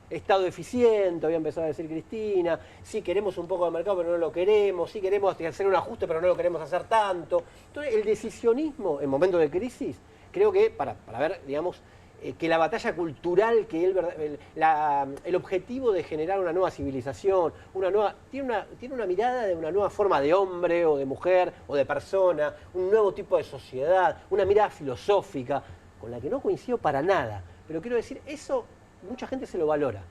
Estado eficiente, había empezado a decir Cristina, sí queremos un poco de mercado pero no lo queremos, sí queremos hacer un ajuste pero no lo queremos hacer tanto. Entonces el decisionismo en momentos de crisis, creo que para ver, digamos, que la batalla cultural, que el objetivo de generar una nueva civilización, tiene una mirada de una nueva forma de hombre o de mujer o de persona, un nuevo tipo de sociedad, una mirada filosófica, con la que no coincido para nada. Pero quiero decir, eso mucha gente se lo valora.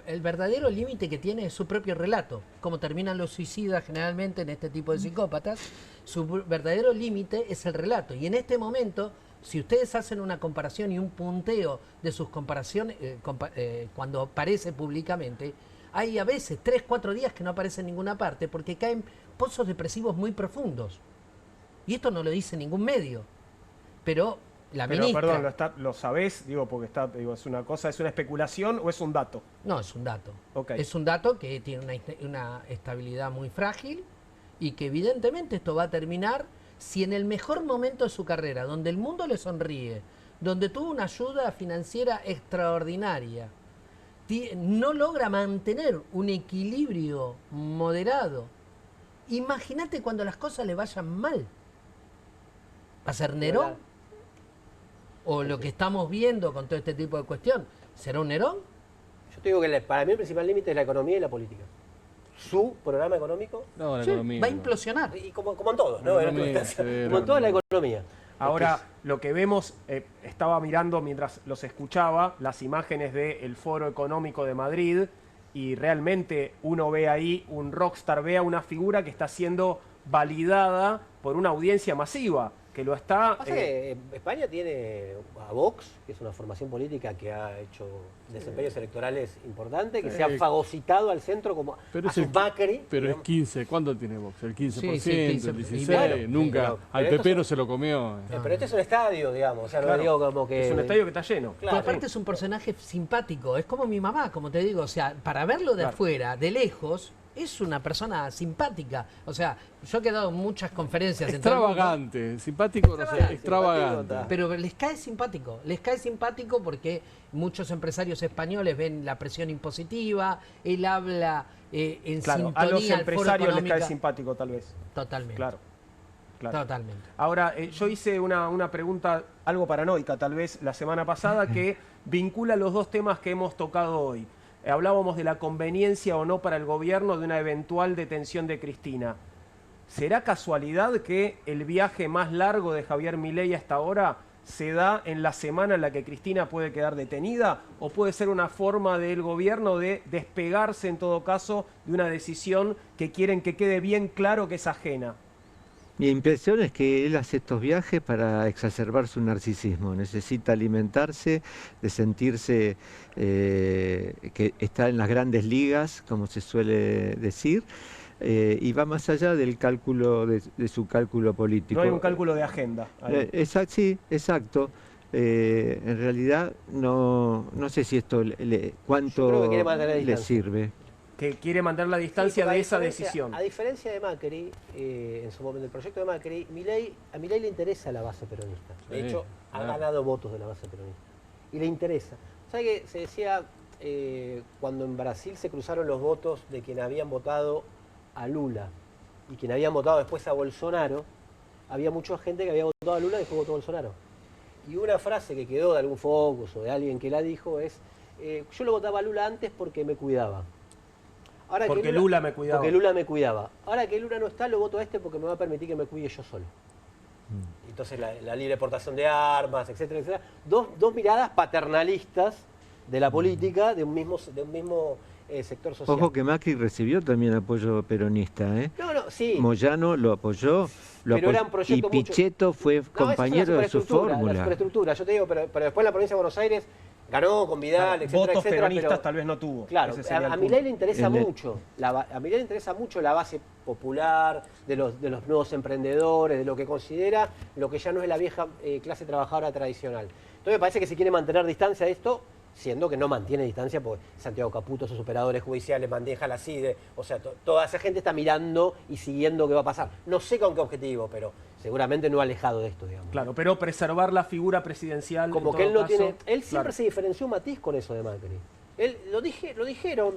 El verdadero límite que tiene es su propio relato. Como terminan los suicidas generalmente en este tipo de psicópatas, su verdadero límite es el relato. Y en este momento, si ustedes hacen una comparación y un punteo de sus comparaciones, cuando aparece públicamente, hay a veces 3, 4 días que no aparece en ninguna parte porque caen pozos depresivos muy profundos. Y esto no lo dice ningún medio. Pero la ministra... Perdón, ¿lo sabés? Digo, porque ¿es una cosa, es una especulación o es un dato? No, es un dato. Okay. Es un dato que tiene una estabilidad muy frágil y que evidentemente esto va a terminar si en el mejor momento de su carrera, donde el mundo le sonríe, donde tuvo una ayuda financiera extraordinaria, no logra mantener un equilibrio moderado. Imagínate cuando las cosas le vayan mal. ¿Va a ser Nerón? ¿O lo que estamos viendo con todo este tipo de cuestión? ¿Será un Nerón? Yo te digo que para mí el principal límite es la economía y la política. Su programa económico va a implosionar. Y como en todo, ¿no? Como en toda la economía. Ahora, lo que vemos, estaba mirando mientras los escuchaba, las imágenes del Foro Económico de Madrid, y realmente uno ve ahí un rockstar, ve a una figura que está siendo validada por una audiencia masiva, que lo está... Pasa que España tiene a Vox, que es una formación política que ha hecho desempeños electorales importantes, que se ha fagocitado al centro como a su Macri. Pero digamos. Es 15, ¿cuánto tiene Vox? ¿El 15%? Sí, ¿El 16%? Bueno, nunca, al PP no se lo comió. Pero este es un estadio, digamos, o sea, claro, no digo como que... Es un estadio que está lleno. Claro. Pero aparte es un personaje simpático, es como mi mamá, como te digo, o sea, para verlo de afuera, de lejos... Es una persona simpática. O sea, yo he dado muchas conferencias. Extravagante, simpático, no sé, extravagante. Pero les cae simpático porque muchos empresarios españoles ven la presión impositiva, él habla en sintonía. A los empresarios les cae simpático tal vez. Totalmente. Claro. Totalmente. Ahora, yo hice una pregunta algo paranoica tal vez la semana pasada que vincula los dos temas que hemos tocado hoy. Hablábamos de la conveniencia o no para el gobierno de una eventual detención de Cristina. ¿Será casualidad que el viaje más largo de Javier Milei hasta ahora se da en la semana en la que Cristina puede quedar detenida? ¿O puede ser una forma del gobierno de despegarse en todo caso de una decisión que quieren que quede bien claro que es ajena? Mi impresión es que él hace estos viajes para exacerbar su narcisismo. Necesita alimentarse, de sentirse que está en las grandes ligas, como se suele decir, y va más allá del cálculo de su cálculo político. No hay un cálculo de agenda. Sí, exacto. En realidad no sé si esto cuánto le sirve. Que quiere mantener la distancia de esa decisión. A diferencia de Macri, en su momento, el proyecto de Macri, a Milei le interesa la base peronista. De hecho, ha ganado votos de la base peronista. Y le interesa. ¿Sabe que se decía cuando en Brasil se cruzaron los votos de quien habían votado a Lula y quien habían votado después a Bolsonaro? Había mucha gente que había votado a Lula y después votó a Bolsonaro. Y una frase que quedó de algún focus o de alguien que la dijo es: yo lo votaba a Lula antes porque me cuidaba. Ahora porque Lula me cuidaba. Porque Lula me cuidaba. Ahora que Lula no está, lo voto a este porque me va a permitir que me cuide yo solo. Entonces la libre portación de armas, etcétera, etcétera. Dos miradas paternalistas de la política de un mismo sector social. Ojo que Macri recibió también apoyo peronista, ¿eh? No, sí. Moyano lo apoyó, y Pichetto fue compañero de su fórmula. La superestructura, yo te digo, pero después la provincia de Buenos Aires ganó con Vidal, etcétera, votos etcétera. peronistas pero, tal vez no tuvo. Claro, a Milei le interesa mucho. A Milei le interesa mucho la base popular, de los nuevos emprendedores, de lo que considera lo que ya no es la vieja clase trabajadora tradicional. Entonces me parece que si quiere mantener distancia de esto, siendo que no mantiene distancia, porque Santiago Caputo, sus operadores judiciales, maneja la CIDE, o sea, toda esa gente está mirando y siguiendo qué va a pasar. No sé con qué objetivo, pero seguramente no alejado de esto, digamos. Claro, pero preservar la figura presidencial. Como que él no tiene. Él siempre se diferenció un matiz con eso de Macri. Él lo dijeron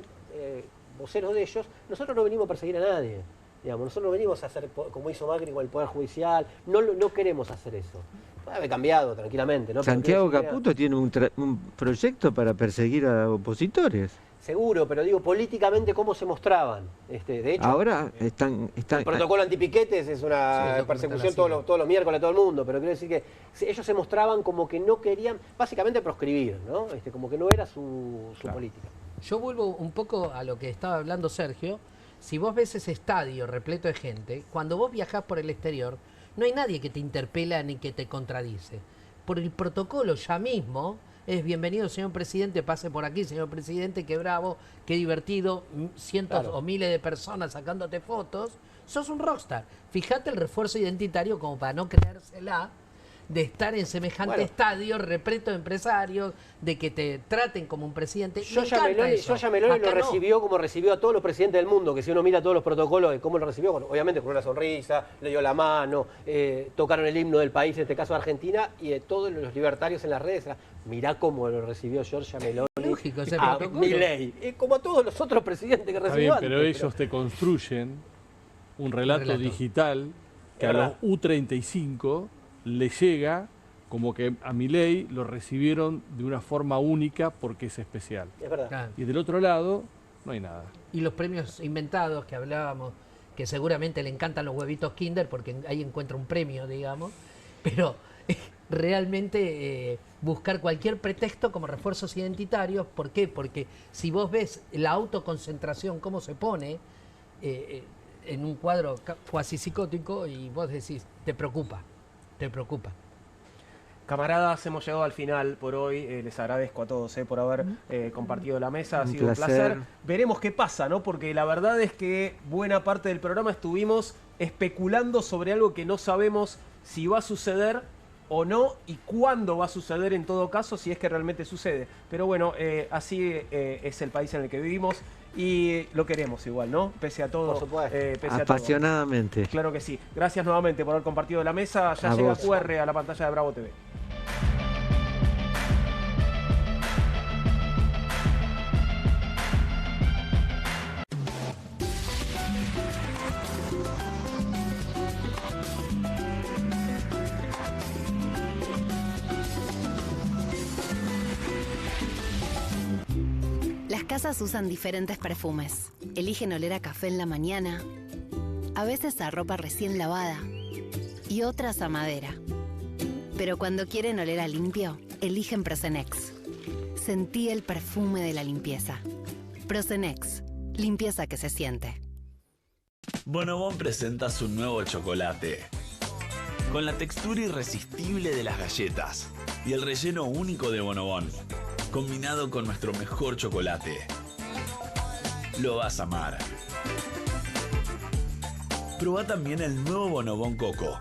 voceros de ellos, nosotros no venimos a perseguir a nadie. Digamos, nosotros no venimos a hacer como hizo Macri con el Poder Judicial, no queremos hacer eso. Puede haber cambiado tranquilamente, ¿no? Santiago Caputo tiene un proyecto para perseguir a opositores. Seguro, pero digo, políticamente, ¿cómo se mostraban? De hecho, ahora están... El protocolo antipiquetes es una persecución todos los miércoles a todo el mundo, pero quiero decir que ellos se mostraban como que no querían, básicamente, proscribir, ¿no? Como que no era su política. Yo vuelvo un poco a lo que estaba hablando Sergio. Si vos ves ese estadio repleto de gente, cuando vos viajás por el exterior, no hay nadie que te interpela ni que te contradice. Por el protocolo ya mismo es bienvenido, señor presidente, pase por aquí, señor presidente, qué bravo, qué divertido, cientos o miles de personas sacándote fotos. Sos un rockstar. Fíjate el refuerzo identitario como para no creérsela de estar en semejante estadio repleto de empresarios, de que te traten como un presidente. Giorgia Meloni lo recibió como recibió a todos los presidentes del mundo, que si uno mira todos los protocolos de cómo lo recibió, obviamente con una sonrisa, le dio la mano, tocaron el himno del país, en este caso Argentina, y todos los libertarios en las redes, mirá cómo lo recibió Giorgia Meloni. Lógico, ese a protocolo. Milei, como a todos los otros presidentes que recibió bien, antes. pero ellos te construyen un relato digital que a los U35 le llega como que a Milei lo recibieron de una forma única porque es especial. Es verdad. Claro. Y del otro lado, no hay nada. Y los premios inventados que hablábamos, que seguramente le encantan los huevitos Kinder porque ahí encuentra un premio, digamos, pero realmente buscar cualquier pretexto como refuerzos identitarios. ¿Por qué? Porque si vos ves la autoconcentración, cómo se pone en un cuadro cuasi psicótico y vos decís, te preocupa. Camaradas, hemos llegado al final por hoy. Les agradezco a todos por haber compartido la mesa. Ha sido un placer. Veremos qué pasa, ¿no? Porque la verdad es que buena parte del programa estuvimos especulando sobre algo que no sabemos si va a suceder o no y cuándo va a suceder en todo caso, si es que realmente sucede. Pero bueno, así es el país en el que vivimos. Y lo queremos igual, ¿no? Pese a todo. Por supuesto. Apasionadamente. Claro que sí. Gracias nuevamente por haber compartido la mesa. Ya llega QR a la pantalla de Bravo TV. Las casas usan diferentes perfumes. Eligen oler a café en la mañana, a veces a ropa recién lavada y otras a madera. Pero cuando quieren oler a limpio, eligen Prosenex. Sentí el perfume de la limpieza. Prosenex, limpieza que se siente. Bonobón presenta su nuevo chocolate. Con la textura irresistible de las galletas y el relleno único de Bonobón, combinado con nuestro mejor chocolate. Lo vas a amar. Probá también el nuevo Bonobón Coco.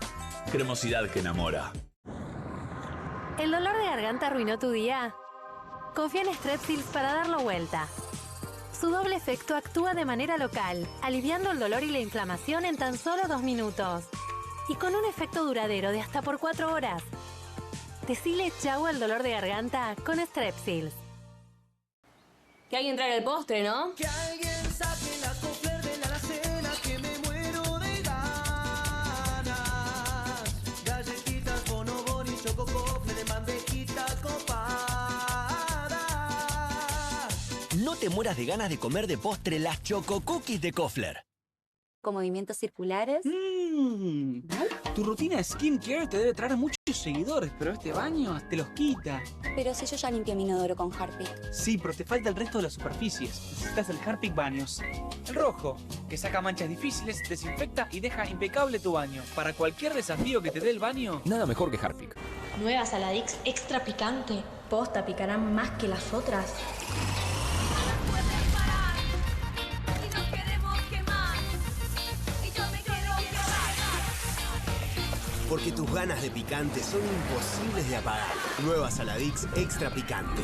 Cremosidad que enamora. ¿El dolor de garganta arruinó tu día? Confía en Strepsils para darlo vuelta. Su doble efecto actúa de manera local, aliviando el dolor y la inflamación en tan solo 2 minutos. Y con un efecto duradero de hasta por 4 horas. Decile chau al dolor de garganta con Strepsils. Que alguien traiga el postre, ¿no? Que alguien saque la Kofler de la alacena, que me muero de ganas. Galletitas, Bonobón y Choco Kofler de bandejita copada. No te mueras de ganas de comer de postre las Choco Cookies de Kofler. Con movimientos circulares. Tu rutina de skincare te debe traer muchos seguidores, pero este baño te los quita. Pero si yo ya limpié mi inodoro con Harpic. Sí, pero te falta el resto de las superficies. Necesitas el Harpic Baños. El rojo, que saca manchas difíciles, desinfecta y deja impecable tu baño. Para cualquier desafío que te dé el baño. Nada mejor que Harpic. Nueva Saladix extra picante. Posta, picarán más que las otras. Porque tus ganas de picante son imposibles de apagar. Nueva Saladix extra picante.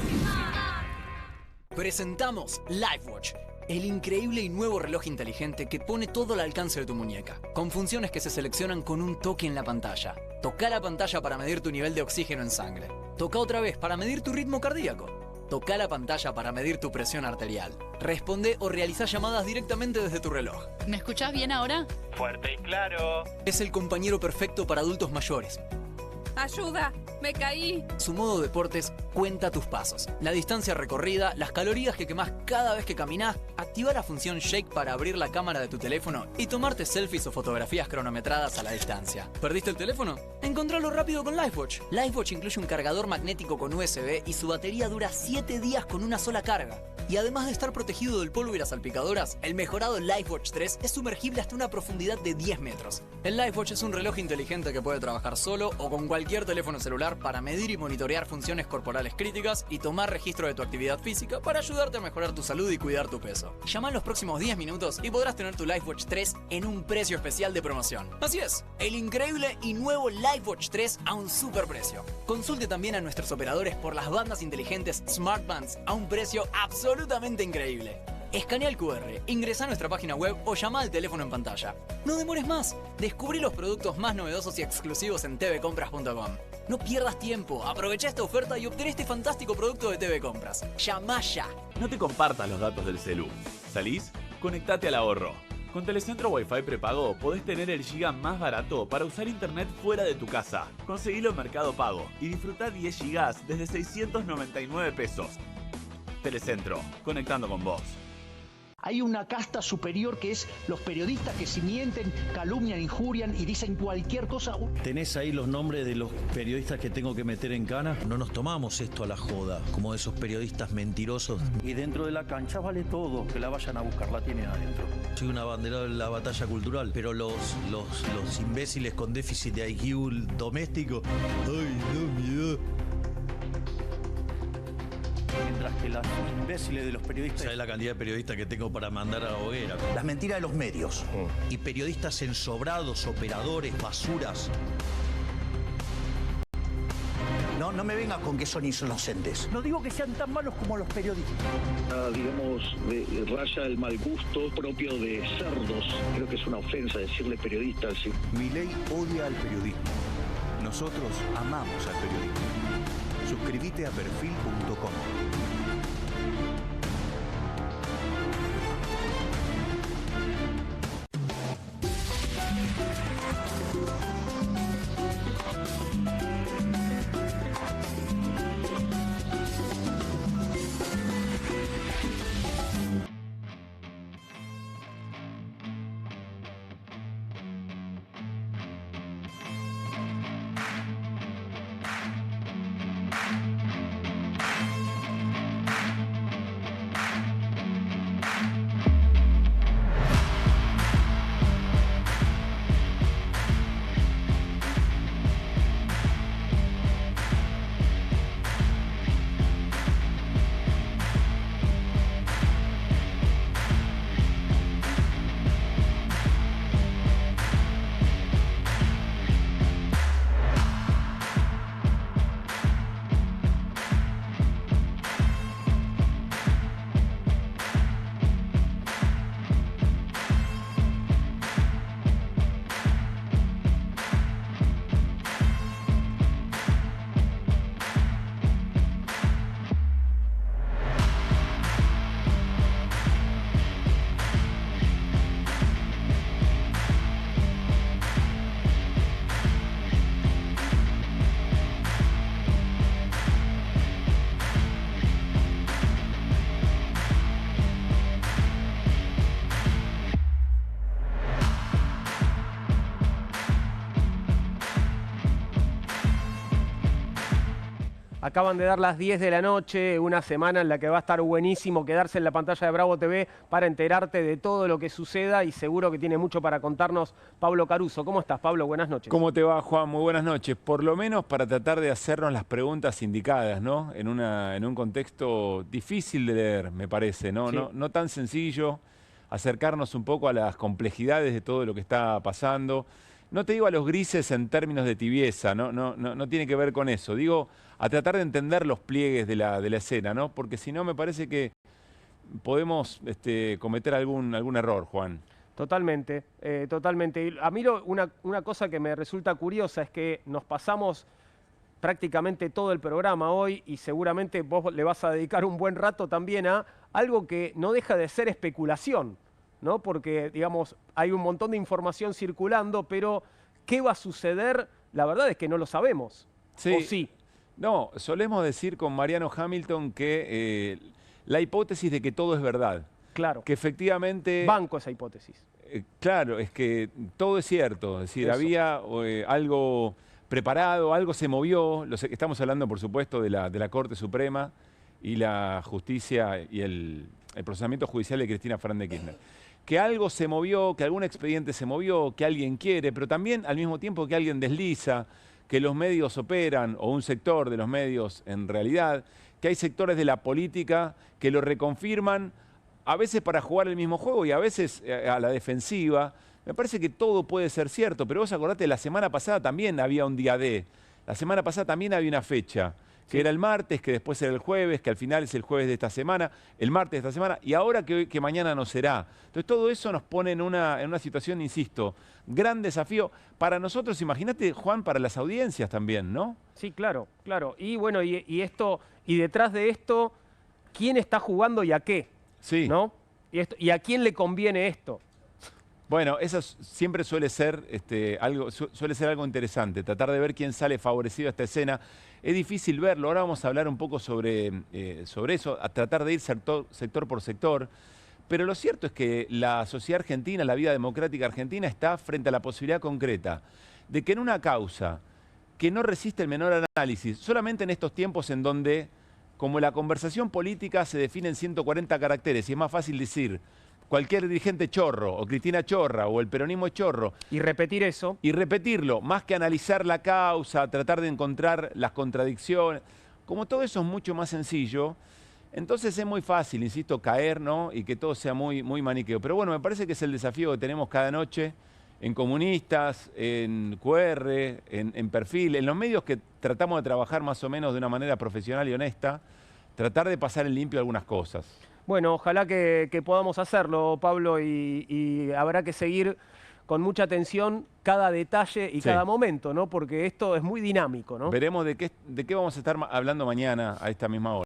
Presentamos LifeWatch, el increíble y nuevo reloj inteligente que pone todo al alcance de tu muñeca, con funciones que se seleccionan con un toque en la pantalla. Toca la pantalla para medir tu nivel de oxígeno en sangre. Toca otra vez para medir tu ritmo cardíaco. Toca la pantalla para medir tu presión arterial. Responde o realiza llamadas directamente desde tu reloj. ¿Me escuchás bien ahora? Fuerte y claro. Es el compañero perfecto para adultos mayores. ¡Ayuda! ¡Me caí! Su modo deportes cuenta tus pasos, la distancia recorrida, las calorías que quemás cada vez que caminás, activa la función Shake para abrir la cámara de tu teléfono y tomarte selfies o fotografías cronometradas a la distancia. ¿Perdiste el teléfono? Encontralo rápido con LifeWatch. LifeWatch incluye un cargador magnético con USB y su batería dura 7 días con una sola carga. Y además de estar protegido del polvo y las salpicadoras, el mejorado LifeWatch 3 es sumergible hasta una profundidad de 10 metros. El LifeWatch es un reloj inteligente que puede trabajar solo o con cualquier teléfono celular para medir y monitorear funciones corporales críticas y tomar registro de tu actividad física para ayudarte a mejorar tu salud y cuidar tu peso. Llama en los próximos 10 minutos y podrás tener tu LifeWatch 3 en un precio especial de promoción. Así es, el increíble y nuevo LifeWatch 3 a un super precio. Consulte también a nuestros operadores por las bandas inteligentes Smart Bands a un precio absolutamente increíble. Escanea el QR, ingresa a nuestra página web o llama al teléfono en pantalla. No demores más. Descubrí los productos más novedosos y exclusivos en tvcompras.com. No pierdas tiempo. Aprovecha esta oferta y obtén este fantástico producto de TV Compras. Llama ya. No te compartas los datos del celu. ¿Salís? Conectate al ahorro. Con Telecentro Wi-Fi prepago podés tener el giga más barato para usar internet fuera de tu casa. Conseguilo en Mercado Pago y disfrutá 10 gigas desde 699 pesos. Telecentro, conectando con vos. Hay una casta superior que es los periodistas que si mienten, calumnian, injurian y dicen cualquier cosa. ¿Tenés ahí los nombres de los periodistas que tengo que meter en cana? No nos tomamos esto a la joda, como esos periodistas mentirosos. Y dentro de la cancha vale todo, que la vayan a buscar, la tienen adentro. Soy un abanderado de la batalla cultural, pero los imbéciles con déficit de IQ doméstico, ¡ay, no, miedo! Mientras que los imbéciles de los periodistas... ¿Sabes la cantidad de periodistas que tengo para mandar a la hoguera? Las mentiras de los medios. Y periodistas ensobrados, operadores, basuras. No me vengas con que son inocentes. No digo que sean tan malos como los periodistas. Digamos, raya el mal gusto propio de cerdos. Creo que es una ofensa decirle periodistas. ¿Sí? Milei odia al periodismo. Nosotros amamos al periodismo. Suscríbete a perfil.com. Acaban de dar las 10 de la noche, una semana en la que va a estar buenísimo quedarse en la pantalla de Bravo TV para enterarte de todo lo que suceda y seguro que tiene mucho para contarnos Pablo Caruso. ¿Cómo estás, Pablo? Buenas noches. ¿Cómo te va, Juan? Muy buenas noches. Por lo menos para tratar de hacernos las preguntas indicadas, ¿no? En un contexto difícil de leer, me parece, ¿no? Sí. No tan sencillo, acercarnos un poco a las complejidades de todo lo que está pasando. No te digo a los grises en términos de tibieza, no tiene que ver con eso. Digo, a tratar de entender los pliegues de la escena, ¿no? Porque si no me parece que podemos cometer algún error, Juan. Totalmente, totalmente. Y a mí una cosa que me resulta curiosa es que nos pasamos prácticamente todo el programa hoy y seguramente vos le vas a dedicar un buen rato también a algo que no deja de ser especulación, ¿no? Porque, digamos, hay un montón de información circulando, pero ¿qué va a suceder? La verdad es que no lo sabemos. Sí. ¿O sí? No, solemos decir con Mariano Hamilton que la hipótesis de que todo es verdad. Claro. Que efectivamente... Banco esa hipótesis. Claro, es que todo es cierto. Es decir, Eso. había algo preparado, algo se movió. Estamos hablando, por supuesto, de la Corte Suprema y la justicia y el procesamiento judicial de Cristina Fernández de Kirchner. Que algo se movió, que algún expediente se movió, que alguien quiere, pero también al mismo tiempo que alguien desliza, que los medios operan, o un sector de los medios en realidad, que hay sectores de la política que lo reconfirman, a veces para jugar el mismo juego y a veces a la defensiva. Me parece que todo puede ser cierto, pero vos acordate, la semana pasada también había un día D. La semana pasada también había una fecha, que era el martes, que después era el jueves, que al final es el jueves de esta semana, el martes de esta semana, y ahora que mañana no será. Entonces todo eso nos pone en una situación, insisto, gran desafío para nosotros, imagínate, Juan, para las audiencias también, ¿no? Sí, claro, claro. Y bueno, y detrás de esto, ¿quién está jugando y a qué? Sí. ¿No? ¿Y a quién le conviene esto? Bueno, eso siempre suele ser algo interesante, tratar de ver quién sale favorecido a esta escena. Es difícil verlo, ahora vamos a hablar un poco sobre eso, a tratar de ir sector por sector, pero lo cierto es que la sociedad argentina, la vida democrática argentina está frente a la posibilidad concreta de que en una causa que no resiste el menor análisis, solamente en estos tiempos en donde, como la conversación política se define en 140 caracteres y es más fácil decir cualquier dirigente chorro, o Cristina chorra, o el peronismo es chorro. Y repetir eso. Y repetirlo, más que analizar la causa, tratar de encontrar las contradicciones. Como todo eso es mucho más sencillo, entonces es muy fácil, insisto, caer, ¿no? Y que todo sea muy, muy maniqueo. Pero bueno, me parece que es el desafío que tenemos cada noche en Comunistas, en QR, en Perfil, en los medios que tratamos de trabajar más o menos de una manera profesional y honesta, tratar de pasar en limpio algunas cosas. Bueno, ojalá que podamos hacerlo, Pablo, y habrá que seguir con mucha atención cada detalle y cada momento, ¿no? Porque esto es muy dinámico, ¿no? Veremos de qué vamos a estar hablando mañana a esta misma hora.